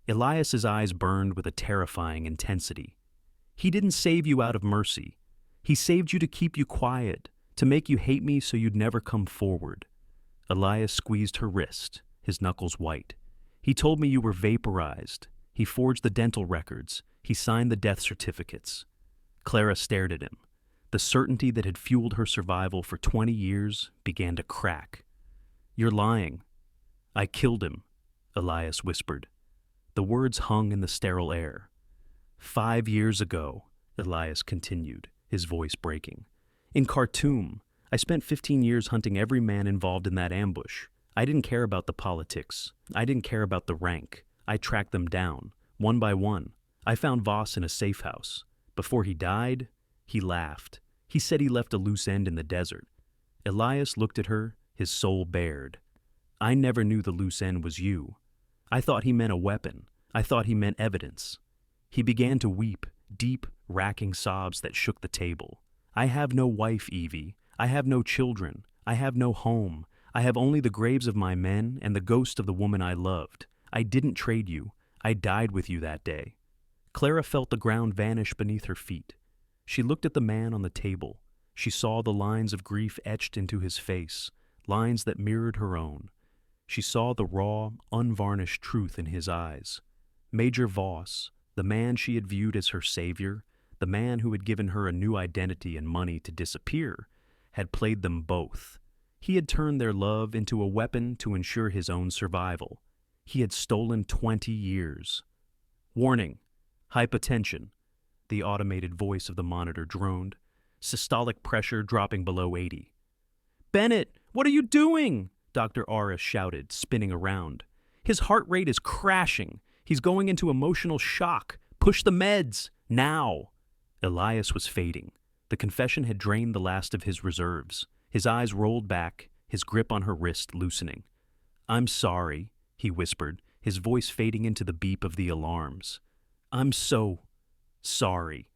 Elias's eyes burned with a terrifying intensity. He didn't save you out of mercy. He saved you to keep you quiet, to make you hate me so you'd never come forward. Elias squeezed her wrist, his knuckles white. He told me you were vaporized. He forged the dental records. He signed the death certificates. Clara stared at him. The certainty that had fueled her survival for 20 years began to crack. You're lying. I killed him, Elias whispered. The words hung in the sterile air. 5 years ago, Elias continued, his voice breaking. In Khartoum, I spent 15 years hunting every man involved in that ambush. I didn't care about the politics. I didn't care about the rank. I tracked them down, one by one. I found Voss in a safe house. Before he died, he laughed. He said he left a loose end in the desert. Elias looked at her, his soul bared. I never knew the loose end was you. I thought he meant a weapon. I thought he meant evidence. He began to weep, deep, racking sobs that shook the table. I have no wife, Evie. I have no children. I have no home. I have only the graves of my men and the ghost of the woman I loved. I didn't trade you. I died with you that day. Clara felt the ground vanish beneath her feet. She looked at the man on the table. She saw the lines of grief etched into his face, lines that mirrored her own. She saw the raw, unvarnished truth in his eyes. Major Voss, the man she had viewed as her savior, the man who had given her a new identity and money to disappear, had played them both. He had turned their love into a weapon to ensure his own survival. He had stolen 20 years. Warning, hypotension, the automated voice of the monitor droned, systolic pressure dropping below 80. Bennett, what are you doing? Dr. Aris shouted, spinning around. His heart rate is crashing. He's going into emotional shock. Push the meds, now. Elias was fading. The confession had drained the last of his reserves. His eyes rolled back, his grip on her wrist loosening. I'm sorry, he whispered, his voice fading into the beep of the alarms. I'm so sorry.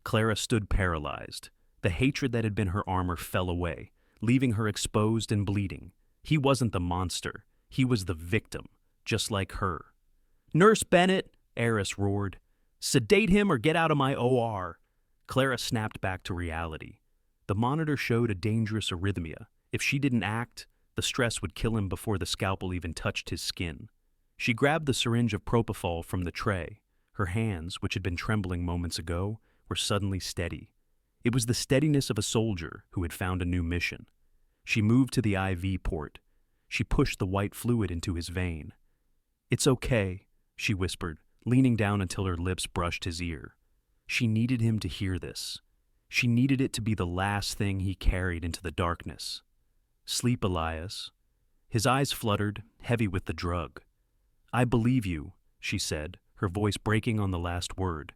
Clara stood paralyzed. The hatred that had been her armor fell away, leaving her exposed and bleeding. He wasn't the monster. He was the victim, just like her. Nurse Bennett, Aris roared. Sedate him or get out of my OR. Clara snapped back to reality. The monitor showed a dangerous arrhythmia. If she didn't act, the stress would kill him before the scalpel even touched his skin. She grabbed the syringe of propofol from the tray. Her hands, which had been trembling moments ago, were suddenly steady. It was the steadiness of a soldier who had found a new mission. She moved to the IV port. She pushed the white fluid into his vein. It's okay, she whispered, leaning down until her lips brushed his ear. She needed him to hear this. She needed it to be the last thing he carried into the darkness. Sleep, Elias. His eyes fluttered, heavy with the drug. I believe you, she said, her voice breaking on the last word.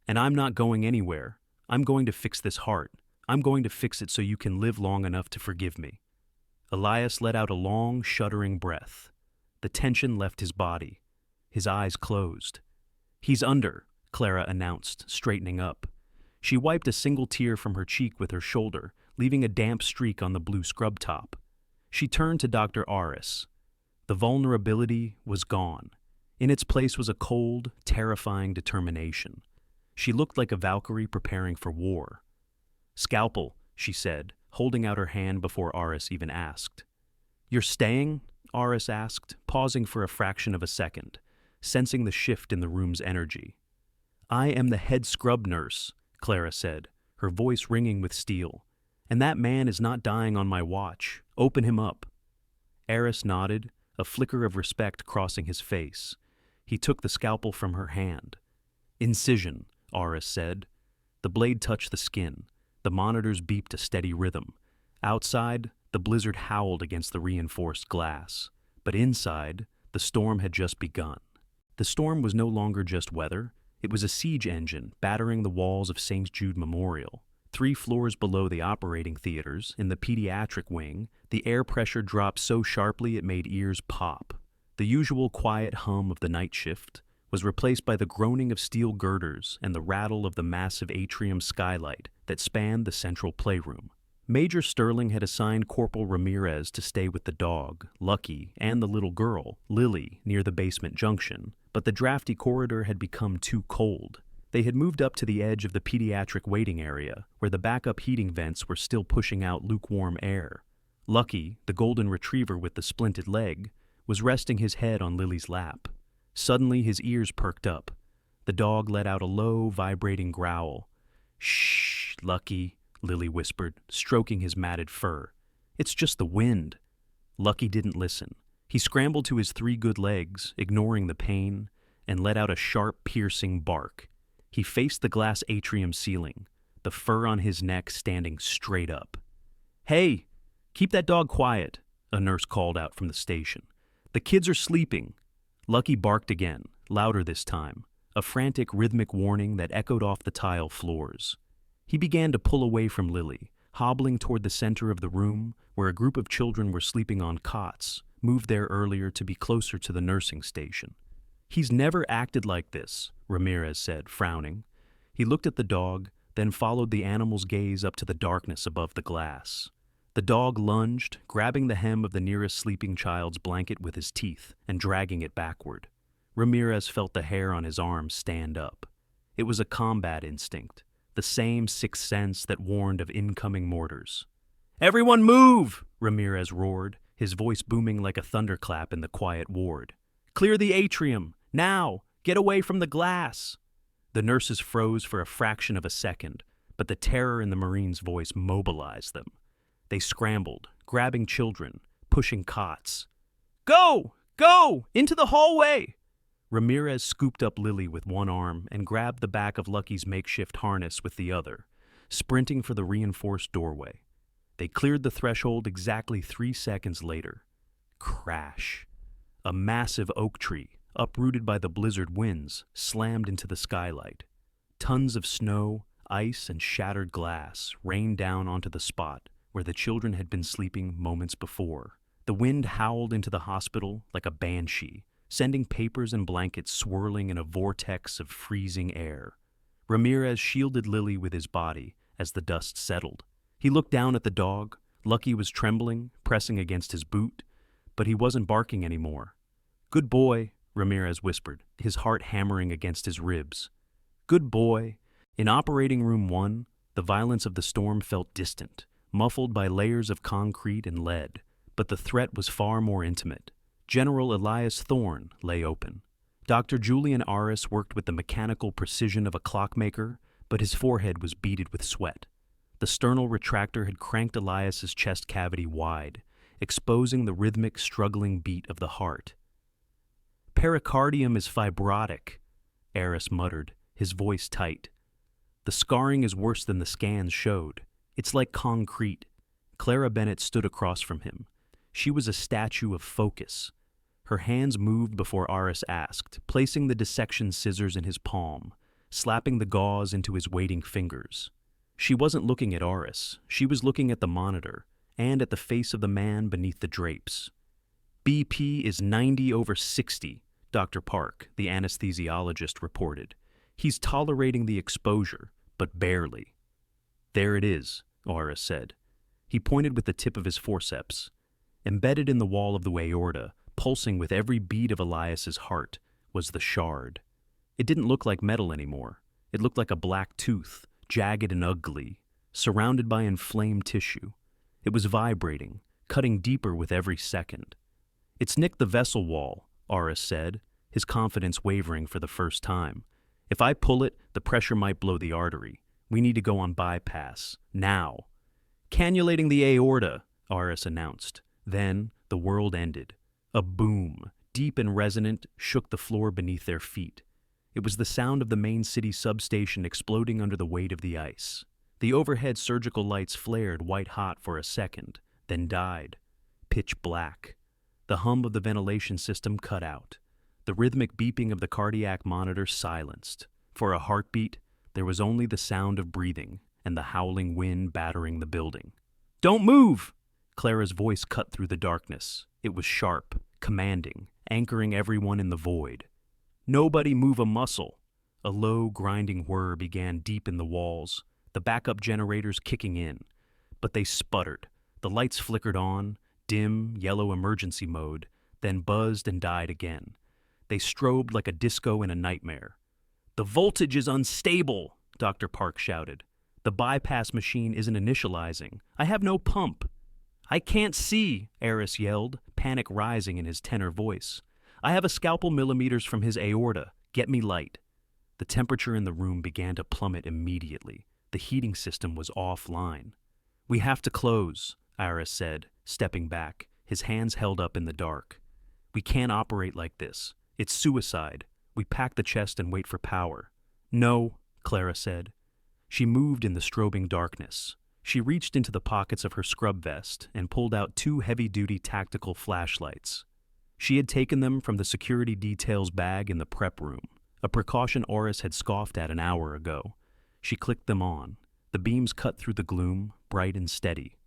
And I'm not going anywhere. I'm going to fix this heart. I'm going to fix it so you can live long enough to forgive me." Elias let out a long, shuddering breath. The tension left his body. His eyes closed. "He's under," Clara announced, straightening up. She wiped a single tear from her cheek with her shoulder, leaving a damp streak on the blue scrub top. She turned to Dr. Aris. The vulnerability was gone. In its place was a cold, terrifying determination. She looked like a Valkyrie preparing for war. "Scalpel," she said, holding out her hand before Aris even asked. "You're staying?" Aris asked, pausing for a fraction of a second, sensing the shift in the room's energy. "I am the head scrub nurse," Clara said, her voice ringing with steel. "And that man is not dying on my watch. Open him up." Aris nodded, a flicker of respect crossing his face. He took the scalpel from her hand. "Incision," Aris said. The blade touched the skin. The monitors beeped a steady rhythm. Outside, the blizzard howled against the reinforced glass. But inside, the storm had just begun. The storm was no longer just weather. It was a siege engine battering the walls of St. Jude Memorial. 3 floors below the operating theaters, in the pediatric wing, the air pressure dropped so sharply it made ears pop. The usual quiet hum of the night shift was replaced by the groaning of steel girders and the rattle of the massive atrium skylight that spanned the central playroom. Major Sterling had assigned Corporal Ramirez to stay with the dog, Lucky, and the little girl, Lily, near the basement junction, but the drafty corridor had become too cold. They had moved up to the edge of the pediatric waiting area, where the backup heating vents were still pushing out lukewarm air. Lucky, the golden retriever with the splinted leg, was resting his head on Lily's lap. Suddenly his ears perked up. The dog let out a low, vibrating growl. "Shh, Lucky," Lily whispered, stroking his matted fur. "It's just the wind." Lucky didn't listen. He scrambled to his 3 good legs, ignoring the pain, and let out a sharp, piercing bark. He faced the glass atrium ceiling, the fur on his neck standing straight up. "Hey, keep that dog quiet," a nurse called out from the station. "The kids are sleeping." Lucky barked again, louder this time, a frantic, rhythmic warning that echoed off the tile floors. He began to pull away from Lily, hobbling toward the center of the room, where a group of children were sleeping on cots, moved there earlier to be closer to the nursing station. "He's never acted like this," Ramirez said, frowning. He looked at the dog, then followed the animal's gaze up to the darkness above the glass. The dog lunged, grabbing the hem of the nearest sleeping child's blanket with his teeth and dragging it backward. Ramirez felt the hair on his arm stand up. It was a combat instinct, the same sixth sense that warned of incoming mortars. "Everyone move!" Ramirez roared, his voice booming like a thunderclap in the quiet ward. "Clear the atrium! Now! Get away from the glass!" The nurses froze for a fraction of a second, but the terror in the Marine's voice mobilized them. They scrambled, grabbing children, pushing cots. "Go! Go! Into the hallway!" Ramirez scooped up Lily with one arm and grabbed the back of Lucky's makeshift harness with the other, sprinting for the reinforced doorway. They cleared the threshold exactly 3 seconds later. Crash. A massive oak tree, uprooted by the blizzard winds, slammed into the skylight. Tons of snow, ice, and shattered glass rained down onto the spot where the children had been sleeping moments before. The wind howled into the hospital like a banshee, sending papers and blankets swirling in a vortex of freezing air. Ramirez shielded Lily with his body as the dust settled. He looked down at the dog. Lucky was trembling, pressing against his boot, but he wasn't barking anymore. "Good boy," Ramirez whispered, his heart hammering against his ribs. "Good boy." In operating room 1, the violence of the storm felt distant, muffled by layers of concrete and lead, but the threat was far more intimate. General Elias Thorne lay open. Dr. Julian Aris worked with the mechanical precision of a clockmaker, but his forehead was beaded with sweat. The sternal retractor had cranked Elias's chest cavity wide, exposing the rhythmic, struggling beat of the heart. "Pericardium is fibrotic," Aris muttered, his voice tight. "The scarring is worse than the scans showed. It's like concrete." Clara Bennett stood across from him. She was a statue of focus. Her hands moved before Aris asked, placing the dissection scissors in his palm, slapping the gauze into his waiting fingers. She wasn't looking at Aris. She was looking at the monitor and at the face of the man beneath the drapes. BP is 90/60, Dr. Park, the anesthesiologist, reported. He's tolerating the exposure, but barely. There it is, Aris said. He pointed with the tip of his forceps. Embedded in the wall of the aorta, pulsing with every beat of Elias's heart, was the shard. It didn't look like metal anymore. It looked like a black tooth, jagged and ugly, surrounded by inflamed tissue. It was vibrating, cutting deeper with every second. It's nicked the vessel wall, Aris said, his confidence wavering for the first time. If I pull it, the pressure might blow the artery. We need to go on bypass. Now. Cannulating the aorta, Aris announced. Then the world ended. A boom, deep and resonant, shook the floor beneath their feet. It was the sound of the main city substation exploding under the weight of the ice. The overhead surgical lights flared white-hot for a second, then died. Pitch black. The hum of the ventilation system cut out. The rhythmic beeping of the cardiac monitor silenced. For a heartbeat, there was only the sound of breathing and the howling wind battering the building. "Don't move!" Clara's voice cut through the darkness. It was sharp, commanding, anchoring everyone in the void. "Nobody move a muscle." A low, grinding whir began deep in the walls, the backup generators kicking in. But they sputtered. The lights flickered on, dim, yellow emergency mode, then buzzed and died again. They strobed like a disco in a nightmare. "The voltage is unstable," Dr. Park shouted. "The bypass machine isn't initializing. I have no pump." "I can't see," Aris yelled, panic rising in his tenor voice. "I have a scalpel millimeters from his aorta. Get me light." The temperature in the room began to plummet immediately. The heating system was offline. "We have to close," Aris said, stepping back, his hands held up in the dark. "We can't operate like this. It's suicide. We pack the chest and wait for power." "No," Clara said. She moved in the strobing darkness. She reached into the pockets of her scrub vest and pulled out 2 heavy-duty tactical flashlights. She had taken them from the security details bag in the prep room, a precaution Aris had scoffed at an hour ago. She clicked them on. The beams cut through the gloom, bright and steady.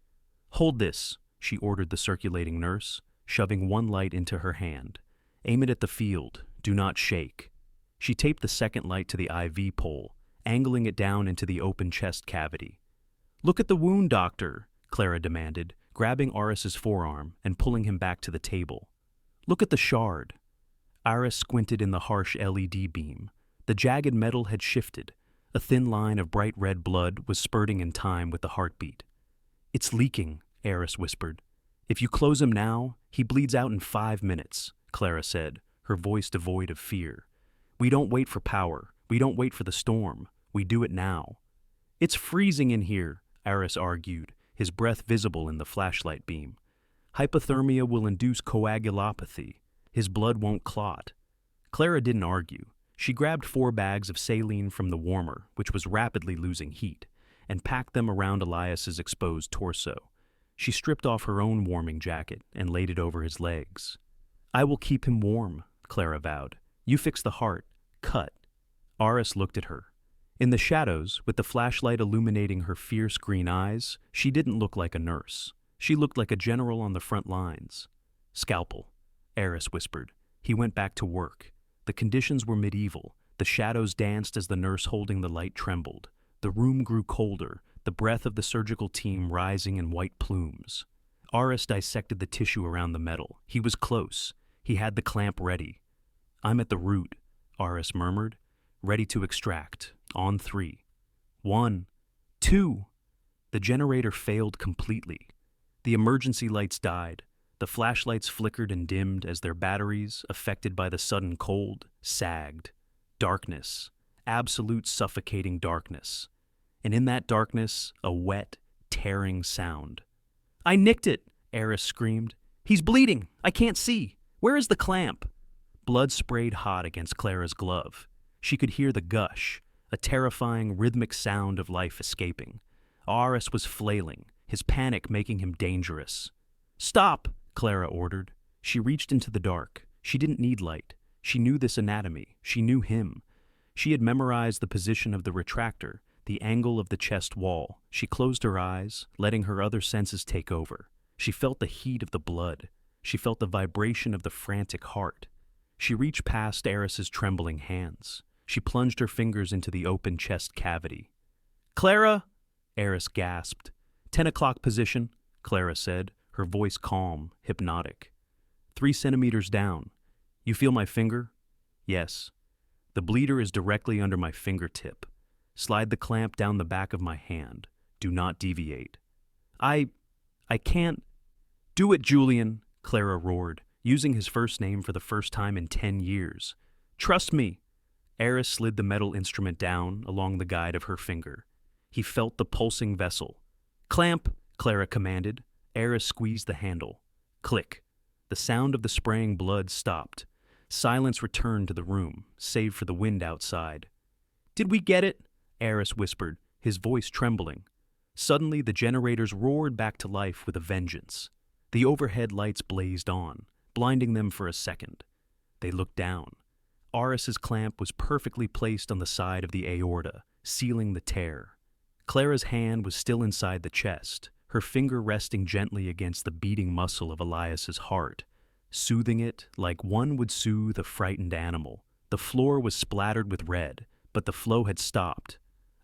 "Hold this," she ordered the circulating nurse, shoving one light into her hand. "Aim it at the field. Do not shake." She taped the second light to the IV pole, angling it down into the open chest cavity. "Look at the wound, doctor," Clara demanded, grabbing Aris's forearm and pulling him back to the table. "Look at the shard." Aris squinted in the harsh LED beam. The jagged metal had shifted. A thin line of bright red blood was spurting in time with the heartbeat. "It's leaking," Aris whispered. "If you close him now, he bleeds out in 5 minutes, Clara said, her voice devoid of fear. "We don't wait for power. We don't wait for the storm. We do it now." "It's freezing in here," Aris argued, his breath visible in the flashlight beam. "Hypothermia will induce coagulopathy. His blood won't clot." Clara didn't argue. She grabbed 4 bags of saline from the warmer, which was rapidly losing heat, and packed them around Elias's exposed torso. She stripped off her own warming jacket and laid it over his legs. "I will keep him warm," Clara vowed. "You fix the heart. Cut." Aris looked at her. In the shadows, with the flashlight illuminating her fierce green eyes, she didn't look like a nurse. She looked like a general on the front lines. "Scalpel," Aris whispered. He went back to work. The conditions were medieval. The shadows danced as the nurse holding the light trembled. The room grew colder, the breath of the surgical team rising in white plumes. Aris dissected the tissue around the metal. He was close. He had the clamp ready. "I'm at the root," Aris murmured, ready to extract. On 3. 1, 2. The generator failed completely. The emergency lights died. The flashlights flickered and dimmed as their batteries, affected by the sudden cold, sagged. Darkness. Absolute suffocating darkness. And in that darkness, a wet, tearing sound. "I nicked it!" Aris screamed. "He's bleeding! I can't see! Where is the clamp?" Blood sprayed hot against Clara's glove. She could hear the gush, a terrifying, rhythmic sound of life escaping. Aris was flailing, his panic making him dangerous. "Stop!" Clara ordered. She reached into the dark. She didn't need light. She knew this anatomy. She knew him. She had memorized the position of the retractor, the angle of the chest wall. She closed her eyes, letting her other senses take over. She felt the heat of the blood. She felt the vibration of the frantic heart. She reached past Eris's trembling hands. She plunged her fingers into the open chest cavity. "Clara!" Eris gasped. 10 o'clock position, Clara said, her voice calm, hypnotic. 3 centimeters down. You feel my finger? Yes. The bleeder is directly under my fingertip. Slide the clamp down the back of my hand. Do not deviate. I can't. Do it, Julian, Clara roared, using his first name for the first time in 10 years. Trust me. Eris slid the metal instrument down along the guide of her finger. He felt the pulsing vessel. Clamp, Clara commanded. Eris squeezed the handle. Click. The sound of the spraying blood stopped. Silence returned to the room, save for the wind outside. Did we get it? Eris whispered, his voice trembling. Suddenly, the generators roared back to life with a vengeance. The overhead lights blazed on, blinding them for a second. They looked down. Aris's clamp was perfectly placed on the side of the aorta, sealing the tear. Clara's hand was still inside the chest, her finger resting gently against the beating muscle of Elias's heart, soothing it like one would soothe a frightened animal. The floor was splattered with red, but the flow had stopped.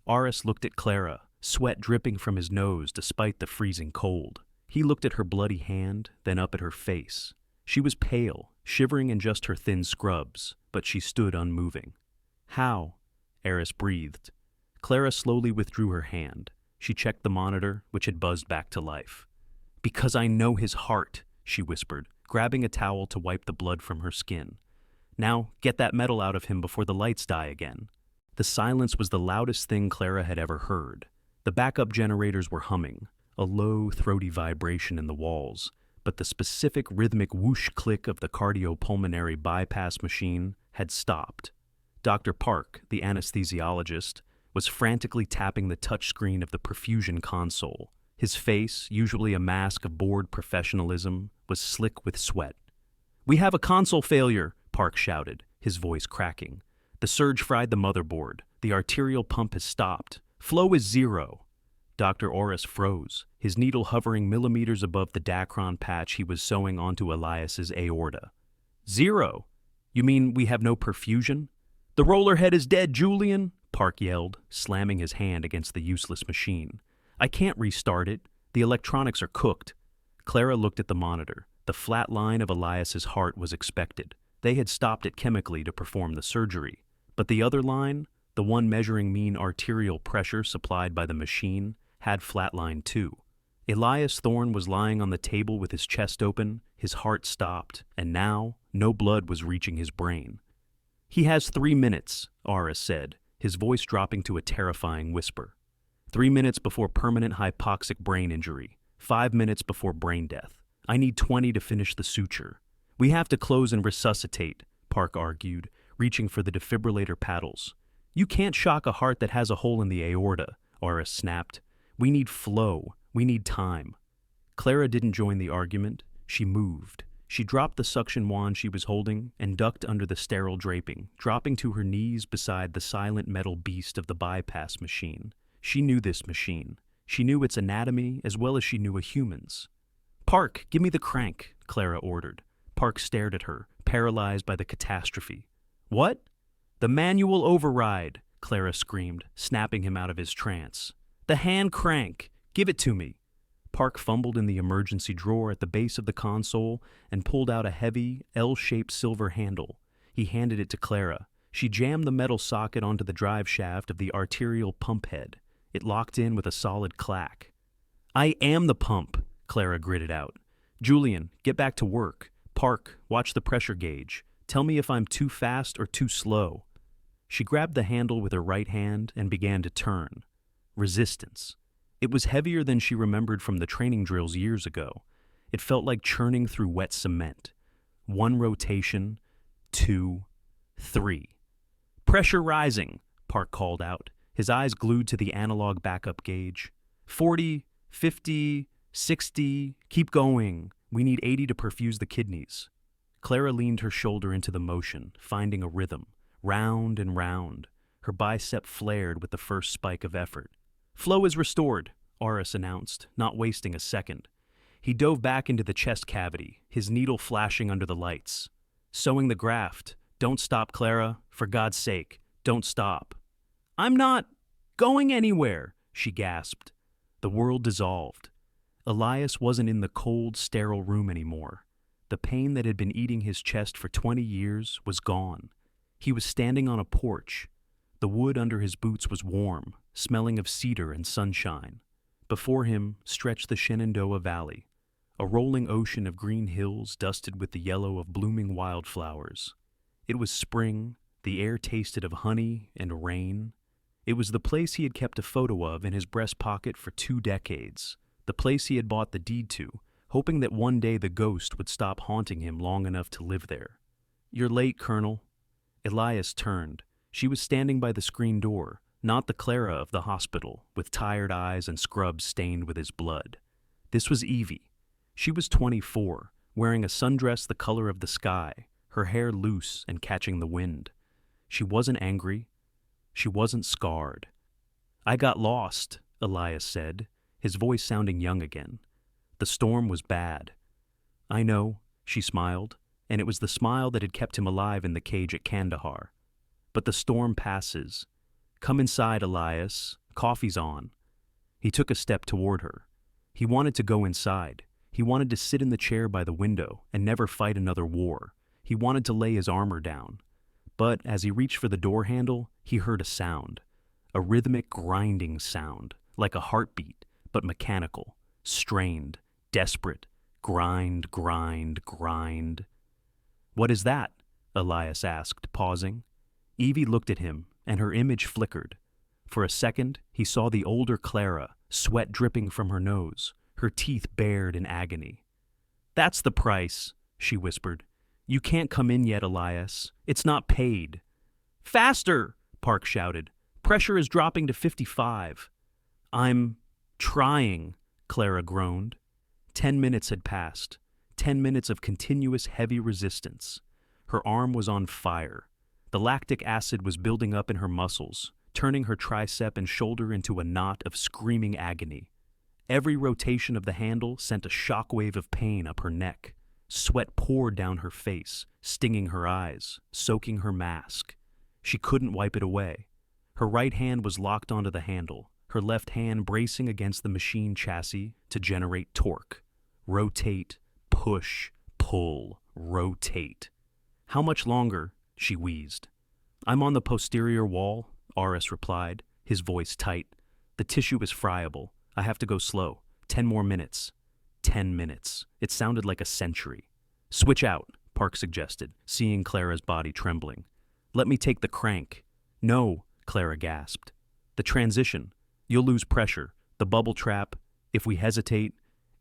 Aris looked at Clara, sweat dripping from his nose despite the freezing cold. He looked at her bloody hand, then up at her face. She was pale, shivering in just her thin scrubs, but she stood unmoving. How? Eris breathed. Clara slowly withdrew her hand. She checked the monitor, which had buzzed back to life. Because I know his heart, she whispered, grabbing a towel to wipe the blood from her skin. Now, get that metal out of him before the lights die again. The silence was the loudest thing Clara had ever heard. The backup generators were humming, a low, throaty vibration in the walls, but the specific rhythmic whoosh click of the cardiopulmonary bypass machine had stopped. Dr. Park, the anesthesiologist, was frantically tapping the touchscreen of the perfusion console. His face, usually a mask of bored professionalism, was slick with sweat. "We have a console failure," Park shouted, his voice cracking. "The surge fried the motherboard. The arterial pump has stopped. Flow is 0. Dr. Orris froze, his needle hovering millimeters above the Dacron patch he was sewing onto Elias's aorta. 0? You mean we have no perfusion? The roller head is dead, Julian, Park yelled, slamming his hand against the useless machine. I can't restart it. The electronics are cooked. Clara looked at the monitor. The flat line of Elias's heart was expected. They had stopped it chemically to perform the surgery. But the other line, the one measuring mean arterial pressure supplied by the machine, had flatlined too. Elias Thorne was lying on the table with his chest open, his heart stopped, and now no blood was reaching his brain. He has 3 minutes, Aris said, his voice dropping to a terrifying whisper. 3 minutes before permanent hypoxic brain injury. 5 minutes before brain death. I need 20 to finish the suture. We have to close and resuscitate, Park argued, reaching for the defibrillator paddles. You can't shock a heart that has a hole in the aorta, Aris snapped. We need flow. We need time. Clara didn't join the argument. She moved. She dropped the suction wand she was holding and ducked under the sterile draping, dropping to her knees beside the silent metal beast of the bypass machine. She knew this machine. She knew its anatomy as well as she knew a human's. Park, give me the crank, Clara ordered. Park stared at her, paralyzed by the catastrophe. What? The manual override, Clara screamed, snapping him out of his trance. The hand crank. Give it to me. Park fumbled in the emergency drawer at the base of the console and pulled out a heavy, L-shaped silver handle. He handed it to Clara. She jammed the metal socket onto the drive shaft of the arterial pump head. It locked in with a solid clack. I am the pump, Clara gritted out. Julian, get back to work. Park, watch the pressure gauge. Tell me if I'm too fast or too slow. She grabbed the handle with her right hand and began to turn. Resistance. It was heavier than she remembered from the training drills years ago. It felt like churning through wet cement. 1 rotation, 2, 3. Pressure rising, Park called out, his eyes glued to the analog backup gauge. 40, 50, 60, keep going. We need 80 to perfuse the kidneys. Clara leaned her shoulder into the motion, finding a rhythm, round and round. Her bicep flared with the first spike of effort. "Flow is restored," Aris announced, not wasting a second. He dove back into the chest cavity, his needle flashing under the lights. "Sewing the graft. Don't stop, Clara. For God's sake, don't stop." "I'm not going anywhere," she gasped. The world dissolved. Elias wasn't in the cold, sterile room anymore. The pain that had been eating his chest for 20 years was gone. He was standing on a porch. The wood under his boots was warm, smelling of cedar and sunshine. Before him stretched the Shenandoah Valley, a rolling ocean of green hills dusted with the yellow of blooming wildflowers. It was spring, the air tasted of honey and rain. It was the place he had kept a photo of in his breast pocket for 2 decades, the place he had bought the deed to, hoping that one day the ghost would stop haunting him long enough to live there. "You're late, Colonel." Elias turned. She was standing by the screen door, not the Clara of the hospital, with tired eyes and scrubs stained with his blood. This was Evie. She was 24, wearing a sundress the color of the sky, her hair loose and catching the wind. She wasn't angry. She wasn't scarred. "I got lost," Elias said, his voice sounding young again. "The storm was bad." "I know," she smiled, and it was the smile that had kept him alive in the cage at Kandahar. "But the storm passes. Come inside, Elias. Coffee's on." He took a step toward her. He wanted to go inside. He wanted to sit in the chair by the window and never fight another war. He wanted to lay his armor down. But as he reached for the door handle, he heard a sound. A rhythmic grinding sound, like a heartbeat, but mechanical, strained, desperate. Grind, grind, grind. "What is that?" Elias asked, pausing. Evie looked at him, and her image flickered. For a second, he saw the older Clara, sweat dripping from her nose, her teeth bared in agony. "That's the price," she whispered. "You can't come in yet, Elias. It's not paid." "Faster!" Park shouted. "Pressure is dropping to 55. "I'm trying," Clara groaned. 10 minutes had passed. 10 minutes of continuous heavy resistance. Her arm was on fire. The lactic acid was building up in her muscles, turning her tricep and shoulder into a knot of screaming agony. Every rotation of the handle sent a shockwave of pain up her neck. Sweat poured down her face, stinging her eyes, soaking her mask. She couldn't wipe it away. Her right hand was locked onto the handle, her left hand bracing against the machine chassis to generate torque. Rotate, push, pull, rotate. "How much longer?" she wheezed. "I'm on the posterior wall," Aris replied, his voice tight. "The tissue is friable. I have to go slow. 10 more minutes." 10 minutes. It sounded like a century. "Switch out," Park suggested, seeing Clara's body trembling. "Let me take the crank." "No," Clara gasped. "The transition. You'll lose pressure. The bubble trap. If we hesitate,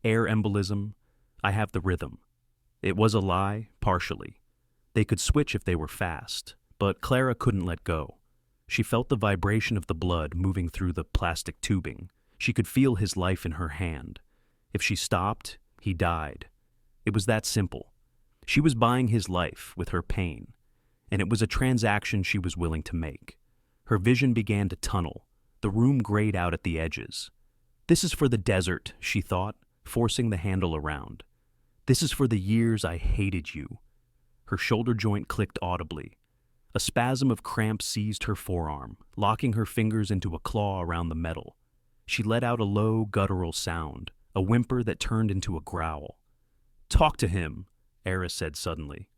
air embolism. I have the rhythm." It was a lie, partially. They could switch if they were fast, but Clara couldn't let go. She felt the vibration of the blood moving through the plastic tubing. She could feel his life in her hand. If she stopped, he died. It was that simple. She was buying his life with her pain, and it was a transaction she was willing to make. Her vision began to tunnel. The room grayed out at the edges. "This is for the desert," she thought, forcing the handle around. "This is for the years I hated you." Her shoulder joint clicked audibly. A spasm of cramp seized her forearm, locking her fingers into a claw around the metal. She let out a low, guttural sound, a whimper that turned into a growl. "Talk to him," Aris said suddenly.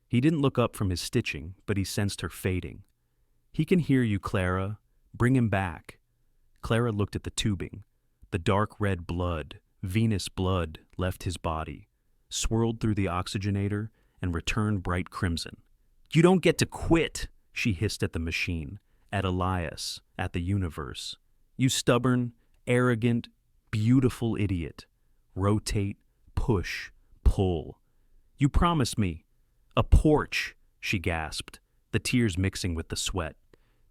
He didn't look up from his stitching, but he sensed her fading. "He can hear you, Clara. Bring him back." Clara looked at the tubing. The dark red blood, venous blood, left his body, swirled through the oxygenator, and returned bright crimson. "You don't get to quit," she hissed at the machine, at Elias, at the universe. "You stubborn, arrogant, beautiful idiot. Rotate, push, pull. You promised me. A porch," she gasped, the tears mixing with the sweat.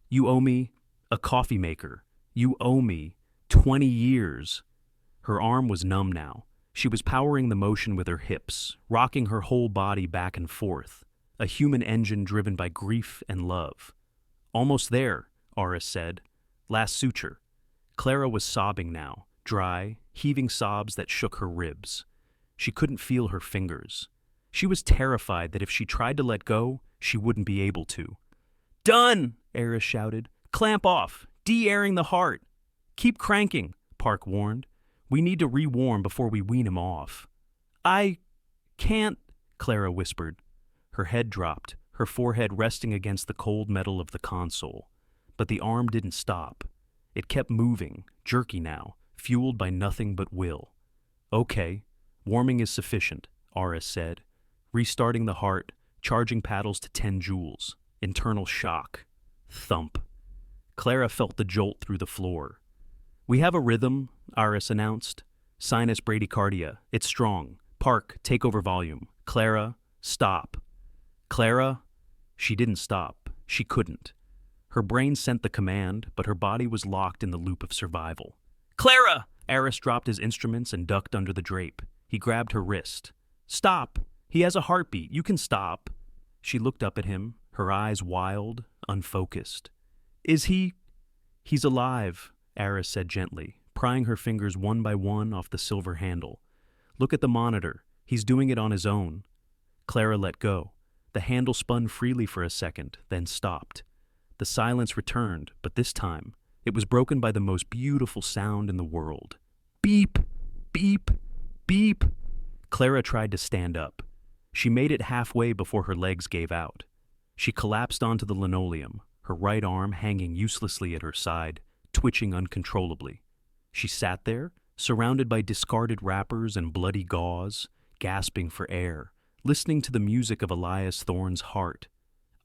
"You owe me a coffee maker. You owe me 20 years. Her arm was numb now. She was powering the motion with her hips, rocking her whole body back and forth, a human engine driven by grief and love. "Almost there," Aris said. Last suture. Clara was sobbing now, dry, heaving sobs that shook her ribs. She couldn't feel her fingers. She was terrified that if she tried to let go, she wouldn't be able to. Done! Aris shouted. Clamp off. De-airing the heart. Keep cranking, Park warned. We need to rewarm before we wean him off. I can't, Clara whispered. Her head dropped, her forehead resting against the cold metal of the console. But the arm didn't stop. It kept moving, jerky now, fueled by nothing but will. Okay, warming is sufficient, Aris said. Restarting the heart, charging paddles to 10 joules. Internal shock. Thump. Clara felt the jolt through the floor. We have a rhythm, Aris announced. Sinus bradycardia. It's strong. Park, take over volume. Clara, stop. Clara? She didn't stop. She couldn't. Her brain sent the command, but her body was locked in the loop of survival. Clara! Aris dropped his instruments and ducked under the drape. He grabbed her wrist. Stop! He has a heartbeat. You can stop. She looked up at him, her eyes wild, unfocused. Is he? He's alive, Aris said gently, prying her fingers one by one off the silver handle. Look at the monitor. He's doing it on his own. Clara let go. The handle spun freely for a second, then stopped. The silence returned, but this time, it was broken by the most beautiful sound in the world. Beep! Beep! Beep! Clara tried to stand up. She made it halfway before her legs gave out. She collapsed onto the linoleum, her right arm hanging uselessly at her side, twitching uncontrollably. She sat there, surrounded by discarded wrappers and bloody gauze, gasping for air, listening to the music of Elias Thorne's heart.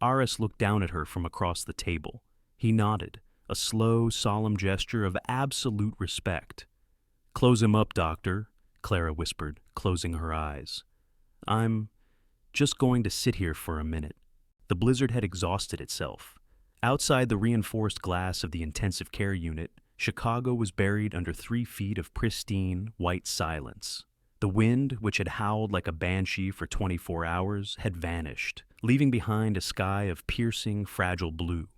Aris looked down at her from across the table. He nodded, a slow, solemn gesture of absolute respect. Close him up, doctor, Clara whispered, closing her eyes. I'm just going to sit here for a minute. The blizzard had exhausted itself. Outside the reinforced glass of the intensive care unit, Chicago was buried under 3 feet of pristine, white silence. The wind, which had howled like a banshee for 24 hours, had vanished, leaving behind a sky of piercing, fragile blue.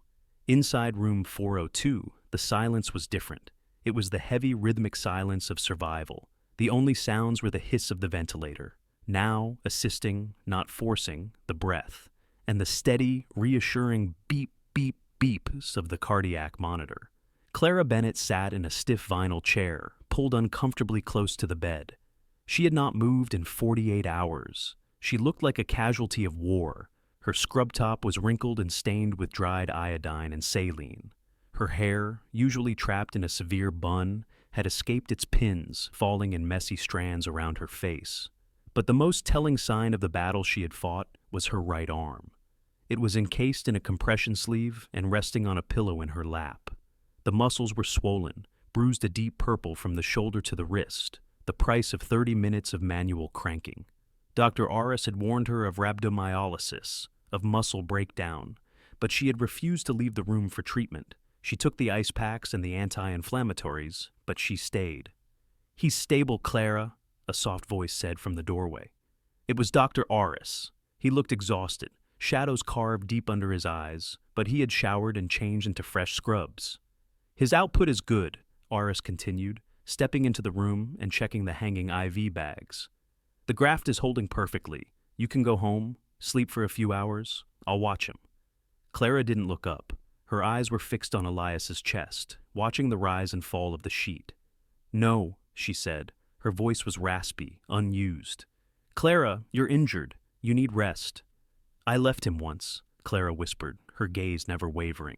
Inside room 402, the silence was different. It was the heavy, rhythmic silence of survival. The only sounds were the hiss of the ventilator, now assisting, not forcing, the breath, and the steady, reassuring beep, beep, beeps of the cardiac monitor. Clara Bennett sat in a stiff vinyl chair, pulled uncomfortably close to the bed. She had not moved in 48 hours. She looked like a casualty of war. Her scrub top was wrinkled and stained with dried iodine and saline. Her hair, usually trapped in a severe bun, had escaped its pins, falling in messy strands around her face. But the most telling sign of the battle she had fought was her right arm. It was encased in a compression sleeve and resting on a pillow in her lap. The muscles were swollen, bruised a deep purple from the shoulder to the wrist, the price of 30 minutes of manual cranking. Dr. Aris had warned her of rhabdomyolysis, of muscle breakdown, but she had refused to leave the room for treatment. She took the ice packs and the anti-inflammatories, but she stayed. He's stable, Clara, a soft voice said from the doorway. It was Dr. Aris. He looked exhausted, shadows carved deep under his eyes, but he had showered and changed into fresh scrubs. His output is good, Aris continued, stepping into the room and checking the hanging IV bags. The graft is holding perfectly. You can go home, sleep for a few hours. I'll watch him. Clara didn't look up. Her eyes were fixed on Elias's chest, watching the rise and fall of the sheet. No, she said. Her voice was raspy, unused. Clara, you're injured. You need rest. I left him once, Clara whispered, her gaze never wavering.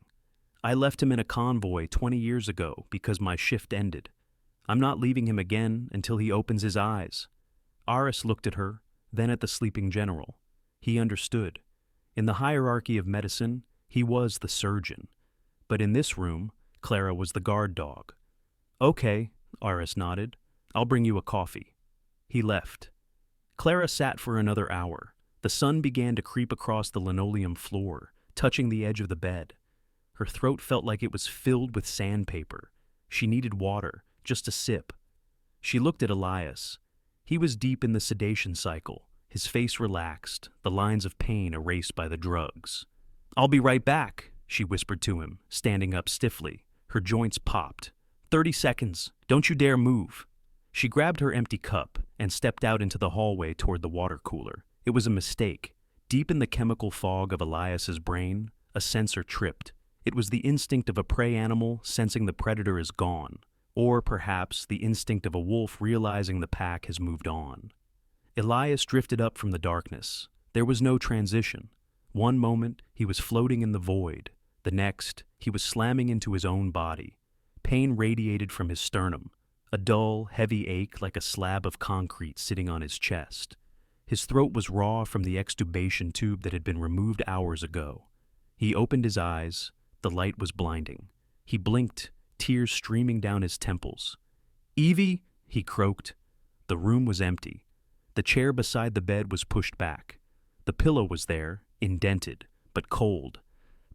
I left him in a convoy 20 years ago because my shift ended. I'm not leaving him again until he opens his eyes. Aris looked at her, then at the sleeping general. He understood. In the hierarchy of medicine, he was the surgeon. But in this room, Clara was the guard dog. Okay, Aris nodded. I'll bring you a coffee. He left. Clara sat for another hour. The sun began to creep across the linoleum floor, touching the edge of the bed. Her throat felt like it was filled with sandpaper. She needed water, just a sip. She looked at Elias. He was deep in the sedation cycle, his face relaxed, the lines of pain erased by the drugs. I'll be right back, she whispered to him, standing up stiffly. Her joints popped. 30 seconds. Don't you dare move. She grabbed her empty cup and stepped out into the hallway toward the water cooler. It was a mistake. Deep in the chemical fog of Elias's brain, a sensor tripped. It was the instinct of a prey animal sensing the predator is gone, or perhaps the instinct of a wolf realizing the pack has moved on. Elias drifted up from the darkness. There was no transition. One moment, he was floating in the void. The next, he was slamming into his own body. Pain radiated from his sternum, a dull, heavy ache like a slab of concrete sitting on his chest. His throat was raw from the extubation tube that had been removed hours ago. He opened his eyes. The light was blinding. He blinked, tears streaming down his temples. "Evie," he croaked. The room was empty. The chair beside the bed was pushed back. The pillow was there, indented, but cold.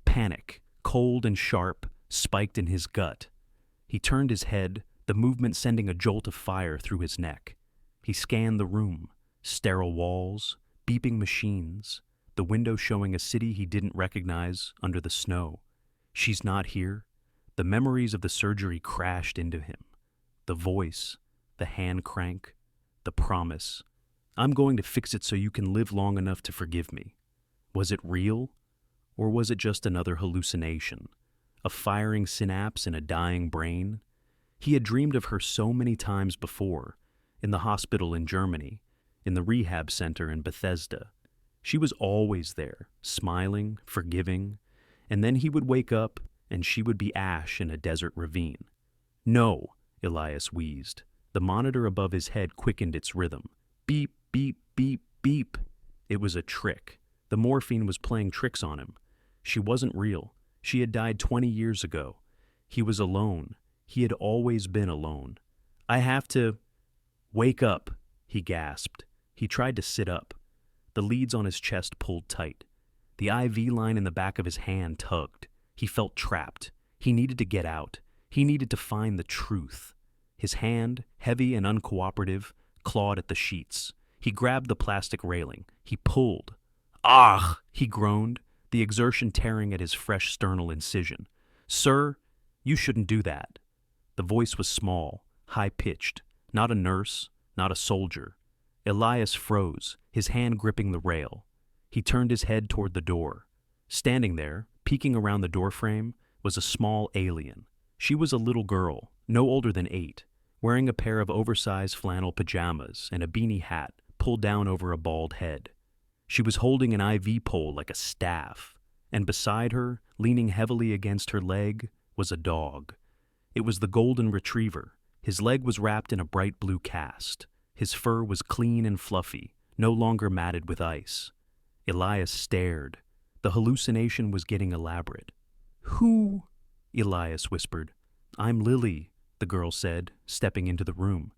Panic, cold and sharp, spiked in his gut. He turned his head, the movement sending a jolt of fire through his neck. He scanned the room. Sterile walls, beeping machines, the window showing a city he didn't recognize under the snow. She's not here. The memories of the surgery crashed into him. The voice, the hand crank, the promise. "I'm going to fix it so you can live long enough to forgive me." Was it real? Or was it just another hallucination? A firing synapse in a dying brain? He had dreamed of her so many times before, in the hospital in Germany, in the rehab center in Bethesda. She was always there, smiling, forgiving, and then he would wake up and she would be ash in a desert ravine. "No," Elias wheezed. The monitor above his head quickened its rhythm. Beep, beep, beep, beep. It was a trick. The morphine was playing tricks on him. She wasn't real. She had died 20 years ago. He was alone. He had always been alone. "I have to—" "Wake up," he gasped. He tried to sit up. The leads on his chest pulled tight. The IV line in the back of his hand tugged. He felt trapped. He needed to get out. He needed to find the truth. His hand, heavy and uncooperative, clawed at the sheets. He grabbed the plastic railing. He pulled. "Ah!" he groaned, the exertion tearing at his fresh sternal incision. "Sir, you shouldn't do that." The voice was small, high-pitched, not a nurse, not a soldier. Elias froze, his hand gripping the rail. He turned his head toward the door. Standing there, peeking around the doorframe, was a small alien. She was a little girl, no older than 8, wearing a pair of oversized flannel pajamas and a beanie hat pulled down over a bald head. She was holding an IV pole like a staff, and beside her, leaning heavily against her leg, was a dog. It was the golden retriever. His leg was wrapped in a bright blue cast. His fur was clean and fluffy, no longer matted with ice. Elias stared. The hallucination was getting elaborate. "Who?" Elias whispered. "I'm Lily," the girl said, stepping into the room.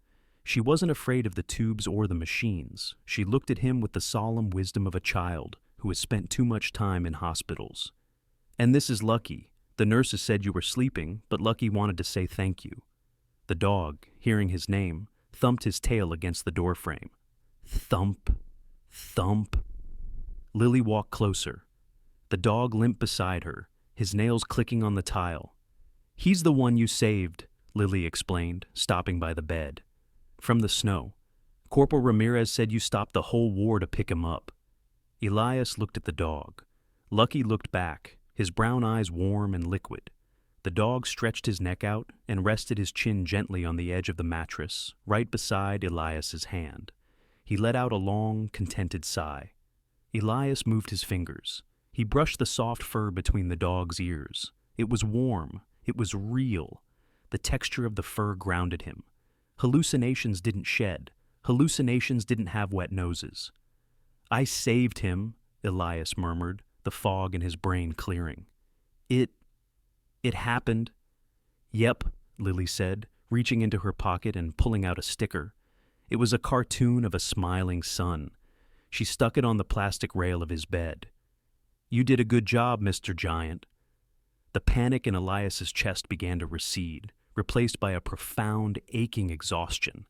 She wasn't afraid of the tubes or the machines. She looked at him with the solemn wisdom of a child who has spent too much time in hospitals. "And this is Lucky. The nurses said you were sleeping, but Lucky wanted to say thank you." The dog, hearing his name, thumped his tail against the doorframe. Thump, thump. Lily walked closer. The dog limped beside her, his nails clicking on the tile. "He's the one you saved," Lily explained, stopping by the bed. "From the snow. Corporal Ramirez said you stopped the whole war to pick him up." Elias looked at the dog. Lucky looked back, his brown eyes warm and liquid. The dog stretched his neck out and rested his chin gently on the edge of the mattress, right beside Elias's hand. He let out a long, contented sigh. Elias moved his fingers. He brushed the soft fur between the dog's ears. It was warm. It was real. The texture of the fur grounded him. Hallucinations didn't shed. Hallucinations didn't have wet noses. "I saved him," Elias murmured, the fog in his brain clearing. It happened." "Yep," Lily said, reaching into her pocket and pulling out a sticker. It was a cartoon of a smiling sun. She stuck it on the plastic rail of his bed. "You did a good job, Mr. Giant." The panic in Elias's chest began to recede, replaced by a profound, aching exhaustion.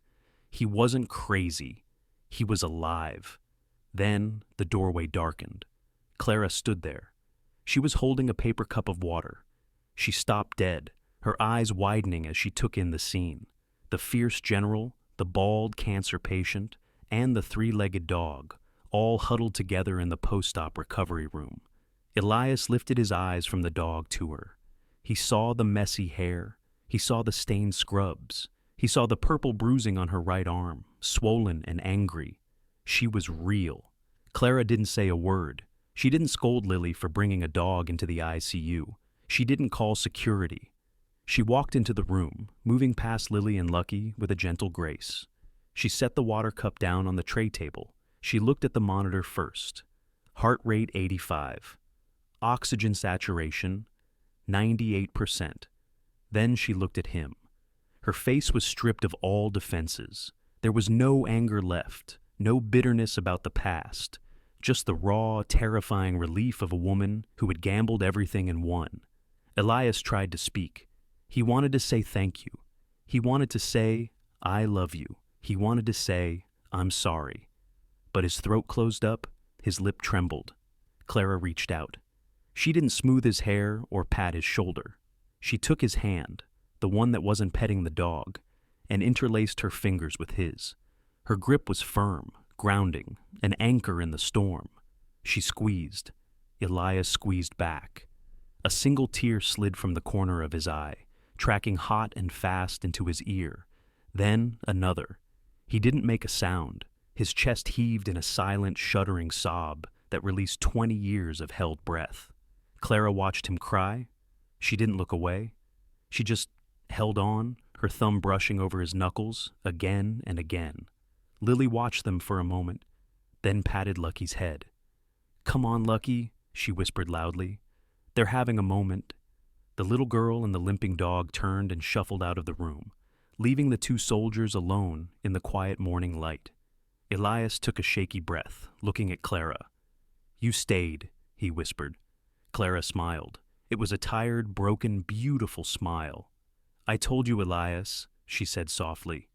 He wasn't crazy. He was alive. Then the doorway darkened. Clara stood there. She was holding a paper cup of water. She stopped dead, her eyes widening as she took in the scene. The fierce general, the bald cancer patient, and the three-legged dog, all huddled together in the post-op recovery room. Elias lifted his eyes from the dog to her. He saw the messy hair. He saw the stained scrubs. He saw the purple bruising on her right arm, swollen and angry. She was real. Clara didn't say a word. She didn't scold Lily for bringing a dog into the ICU. She didn't call security. She walked into the room, moving past Lily and Lucky with a gentle grace. She set the water cup down on the tray table. She looked at the monitor first. Heart rate 85. Oxygen saturation 98%. Then she looked at him. Her face was stripped of all defenses. There was no anger left, no bitterness about the past, just the raw, terrifying relief of a woman who had gambled everything and won. Elias tried to speak. He wanted to say thank you. He wanted to say, I love you. He wanted to say, I'm sorry. But his throat closed up, his lip trembled. Clara reached out. She didn't smooth his hair or pat his shoulder. She took his hand, the one that wasn't petting the dog, and interlaced her fingers with his. Her grip was firm, grounding, an anchor in the storm. She squeezed. Elias squeezed back. A single tear slid from the corner of his eye, tracking hot and fast into his ear. Then another. He didn't make a sound. His chest heaved in a silent, shuddering sob that released 20 years of held breath. Clara watched him cry. She didn't look away. She just held on, her thumb brushing over his knuckles again and again. Lily watched them for a moment, then patted Lucky's head. Come on, Lucky, she whispered loudly. They're having a moment. The little girl and the limping dog turned and shuffled out of the room, leaving the two soldiers alone in the quiet morning light. Elias took a shaky breath, looking at Clara. You stayed, he whispered. Clara smiled. It was a tired, broken, beautiful smile. I told you, Elias, she said softly.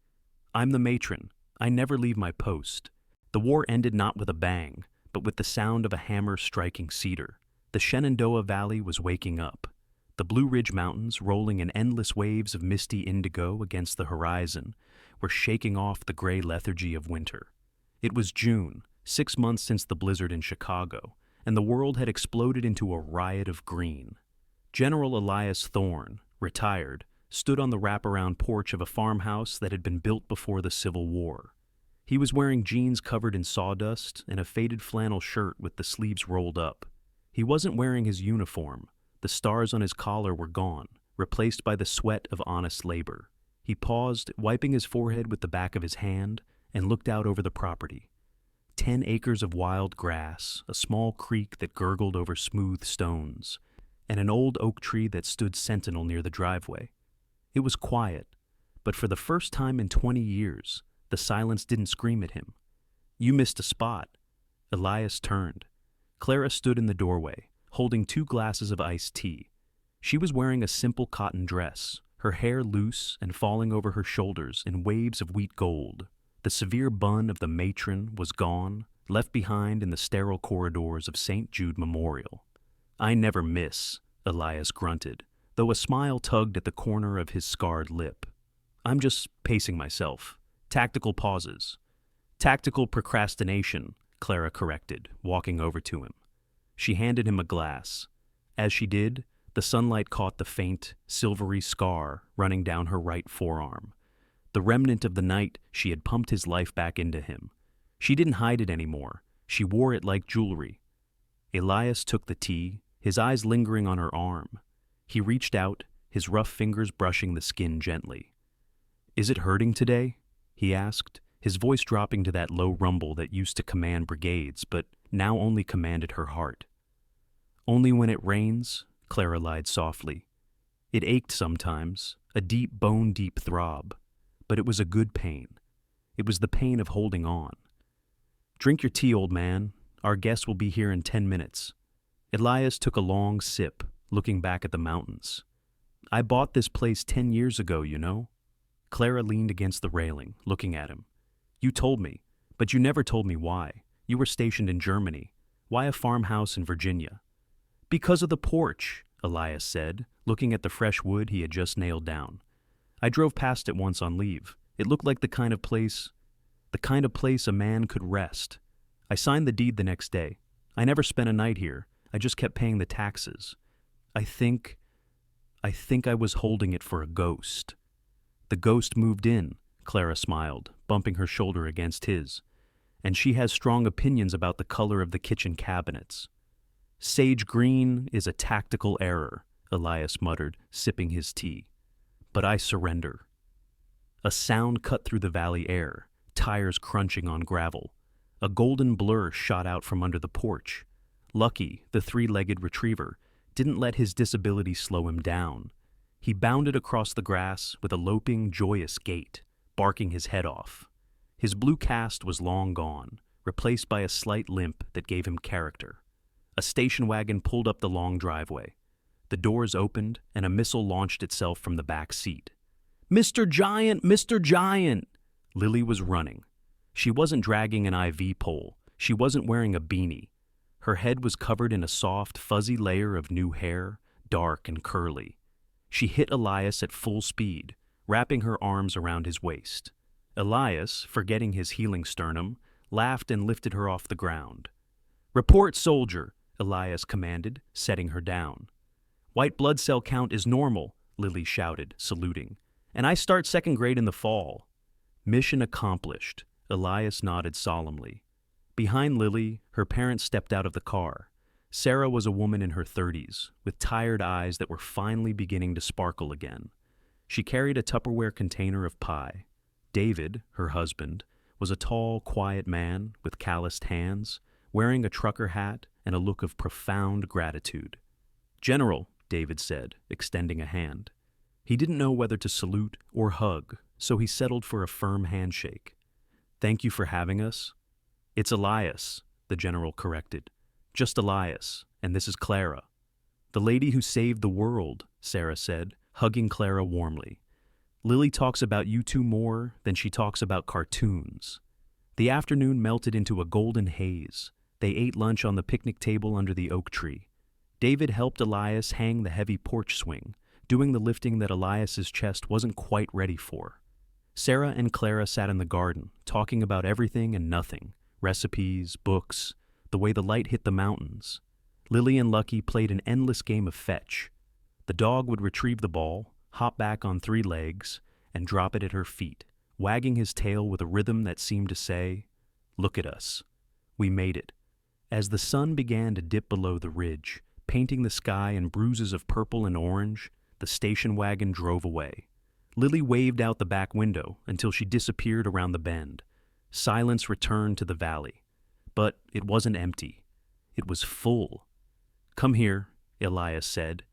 I'm the matron. I never leave my post. The war ended not with a bang, but with the sound of a hammer striking cedar. The Shenandoah Valley was waking up. The Blue Ridge Mountains, rolling in endless waves of misty indigo against the horizon, were shaking off the gray lethargy of winter. It was June, 6 months since the blizzard in Chicago, and the world had exploded into a riot of green. General Elias Thorne, retired, stood on the wraparound porch of a farmhouse that had been built before the Civil War. He was wearing jeans covered in sawdust and a faded flannel shirt with the sleeves rolled up. He wasn't wearing his uniform. The stars on his collar were gone, replaced by the sweat of honest labor. He paused, wiping his forehead with the back of his hand, and looked out over the property. 10 acres of wild grass, a small creek that gurgled over smooth stones, and an old oak tree that stood sentinel near the driveway. It was quiet, but for the first time in 20 years, the silence didn't scream at him. You missed a spot. Elias turned. Clara stood in the doorway, holding 2 glasses of iced tea. She was wearing a simple cotton dress, her hair loose and falling over her shoulders in waves of wheat gold. The severe bun of the matron was gone, left behind in the sterile corridors of St. Jude Memorial. I never miss, Elias grunted, though a smile tugged at the corner of his scarred lip. I'm just pacing myself. Tactical pauses. Tactical procrastination, Clara corrected, walking over to him. She handed him a glass. As she did, the sunlight caught the faint, silvery scar running down her right forearm. The remnant of the night she had pumped his life back into him. She didn't hide it anymore. She wore it like jewelry. Elias took the tea, his eyes lingering on her arm. He reached out, his rough fingers brushing the skin gently. Is it hurting today? He asked, his voice dropping to that low rumble that used to command brigades, but now only commanded her heart. Only when it rains, Clara lied softly. It ached sometimes, a deep, bone-deep throb, but it was a good pain. It was the pain of holding on. Drink your tea, old man. Our guest will be here in 10 minutes. Elias took a long sip, looking back at the mountains. I bought this place 10 years ago, you know. Clara leaned against the railing, looking at him. You told me, but you never told me why. You were stationed in Germany. Why a farmhouse in Virginia? because of the porch, Elias said, looking at the fresh wood he had just nailed down. I drove past it once on leave. It looked like the kind of place a man could rest. I signed the deed the next day. I never spent a night here. I just kept paying the taxes. I think I was holding it for a ghost. The ghost moved in, Clara smiled, bumping her shoulder against his. And she has strong opinions about the color of the kitchen cabinets. Sage green is a tactical error, Elias muttered, sipping his tea. But I surrender. A sound cut through the valley air, tires crunching on gravel. A golden blur shot out from under the porch. Lucky, the three-legged retriever, didn't let his disability slow him down. He bounded across the grass with a loping, joyous gait, barking his head off. His blue cast was long gone, replaced by a slight limp that gave him character. A station wagon pulled up the long driveway. The doors opened, and a missile launched itself from the back seat. "Mr. Giant! Mr. Giant!" Lily was running. She wasn't dragging an IV pole. She wasn't wearing a beanie. Her head was covered in a soft, fuzzy layer of new hair, dark and curly. She hit Elias at full speed, wrapping her arms around his waist. Elias, forgetting his healing sternum, laughed and lifted her off the ground. "Report, soldier," Elias commanded, setting her down. "White blood cell count is normal," Lily shouted, saluting. "And I start second grade in the fall." Mission accomplished, Elias nodded solemnly. Behind Lily, her parents stepped out of the car. Sarah was a woman in her 30s, with tired eyes that were finally beginning to sparkle again. She carried a Tupperware container of pie. David, her husband, was a tall, quiet man with calloused hands, wearing a trucker hat and a look of profound gratitude. "General," David said, extending a hand. He didn't know whether to salute or hug, so he settled for a firm handshake. "Thank you for having us." "It's Elias," the general corrected. "Just Elias, and this is Clara." "The lady who saved the world," Sarah said, hugging Clara warmly. "Lily talks about you two more than she talks about cartoons." The afternoon melted into a golden haze. They ate lunch on the picnic table under the oak tree. David helped Elias hang the heavy porch swing, doing the lifting that Elias's chest wasn't quite ready for. Sarah and Clara sat in the garden, talking about everything and nothing. Recipes, books, the way the light hit the mountains. Lily and Lucky played an endless game of fetch. The dog would retrieve the ball, hop back on 3 legs, and drop it at her feet, wagging his tail with a rhythm that seemed to say, "Look at us. We made it." As the sun began to dip below the ridge, painting the sky in bruises of purple and orange, the station wagon drove away. Lily waved out the back window until she disappeared around the bend. Silence returned to the valley. But it wasn't empty. It was full. "Come here," Elias said.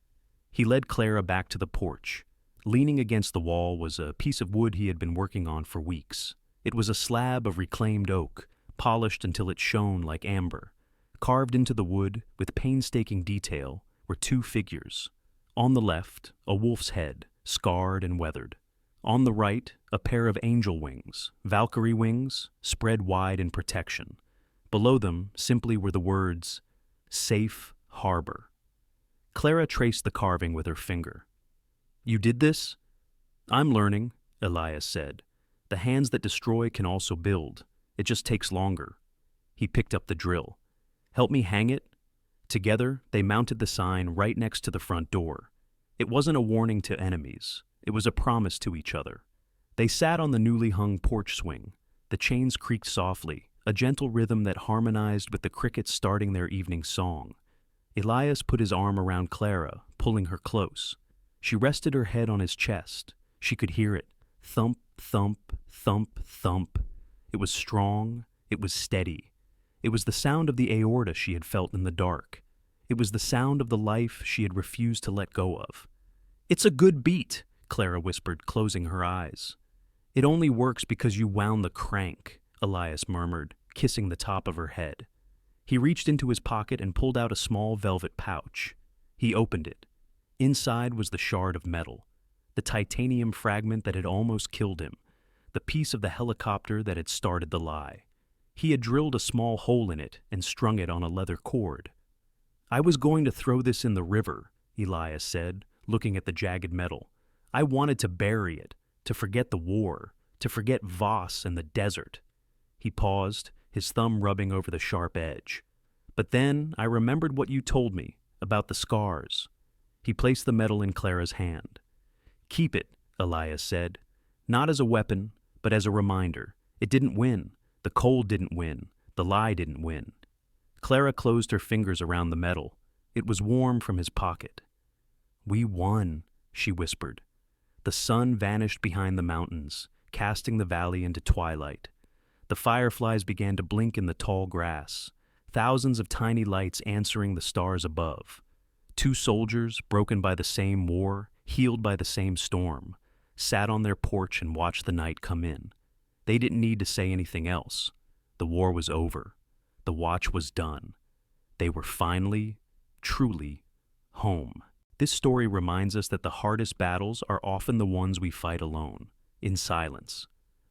He led Clara back to the porch. Leaning against the wall was a piece of wood he had been working on for weeks. It was a slab of reclaimed oak, polished until it shone like amber. Carved into the wood, with painstaking detail, were 2 figures. On the left, a wolf's head, scarred and weathered. On the right, a pair of angel wings, Valkyrie wings, spread wide in protection. Below them simply were the words, "Safe Harbor." Clara traced the carving with her finger. "You did this?" "I'm learning," Elias said. "The hands that destroy can also build. It just takes longer." He picked up the drill. "Help me hang it?" Together, they mounted the sign right next to the front door. It wasn't a warning to enemies. It was a promise to each other. They sat on the newly hung porch swing. The chains creaked softly, a gentle rhythm that harmonized with the crickets starting their evening song. Elias put his arm around Clara, pulling her close. She rested her head on his chest. She could hear it. Thump, thump, thump, thump. It was strong. It was steady. It was the sound of the aorta she had felt in the dark. It was the sound of the life she had refused to let go of. "It's a good beat," Clara whispered, closing her eyes. "It only works because you wound the crank," Elias murmured, kissing the top of her head. He reached into his pocket and pulled out a small velvet pouch. He opened it. Inside was the shard of metal, the titanium fragment that had almost killed him, the piece of the helicopter that had started the lie. He had drilled a small hole in it and strung it on a leather cord. "I was going to throw this in the river," Elias said, looking at the jagged metal. "I wanted to bury it, to forget the war, to forget Voss and the desert." He paused, his thumb rubbing over the sharp edge. "But then I remembered what you told me about the scars." He placed the metal in Clara's hand. "Keep it," Elias said. "Not as a weapon, but as a reminder. It didn't win. The cold didn't win. The lie didn't win." Clara closed her fingers around the metal. It was warm from his pocket. "We won," she whispered. The sun vanished behind the mountains, casting the valley into twilight. The fireflies began to blink in the tall grass, thousands of tiny lights answering the stars above. Two soldiers, broken by the same war, healed by the same storm, sat on their porch and watched the night come in. They didn't need to say anything else. The war was over. The watch was done. They were finally, truly, home. This story reminds us that the hardest battles are often the ones we fight alone, in silence.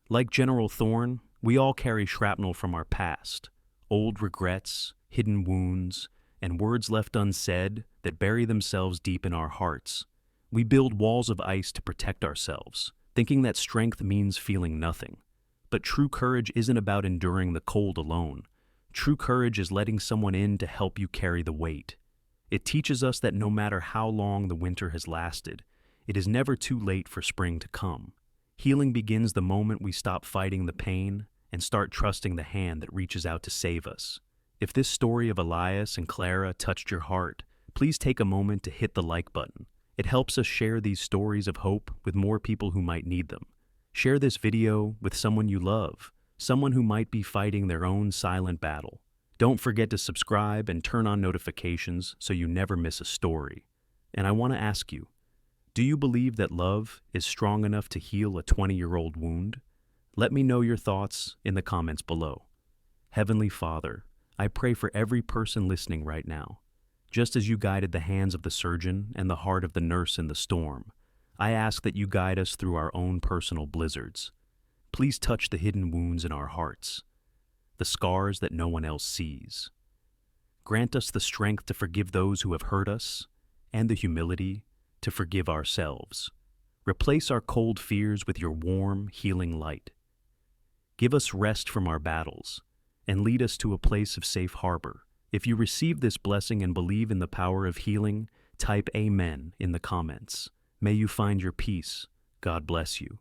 Like General Thorne, we all carry shrapnel from our past, old regrets, hidden wounds, and words left unsaid that bury themselves deep in our hearts. We build walls of ice to protect ourselves, thinking that strength means feeling nothing. But true courage isn't about enduring the cold alone. True courage is letting someone in to help you carry the weight. It teaches us that no matter how long the winter has lasted, it is never too late for spring to come. Healing begins the moment we stop fighting the pain and start trusting the hand that reaches out to save us. If this story of Elias and Clara touched your heart, please take a moment to hit the like button. It helps us share these stories of hope with more people who might need them. Share this video with someone you love, someone who might be fighting their own silent battle. Don't forget to subscribe and turn on notifications so you never miss a story. And I want to ask you, do you believe that love is strong enough to heal a 20-year-old wound? Let me know your thoughts in the comments below. Heavenly Father, I pray for every person listening right now. Just as you guided the hands of the surgeon and the heart of the nurse in the storm, I ask that you guide us through our own personal blizzards. Please touch the hidden wounds in our hearts, the scars that no one else sees. Grant us the strength to forgive those who have hurt us, and the humility to forgive ourselves. Replace our cold fears with your warm, healing light. Give us rest from our battles, and lead us to a place of safe harbor. If you receive this blessing and believe in the power of healing, type Amen in the comments. May you find your peace. God bless you.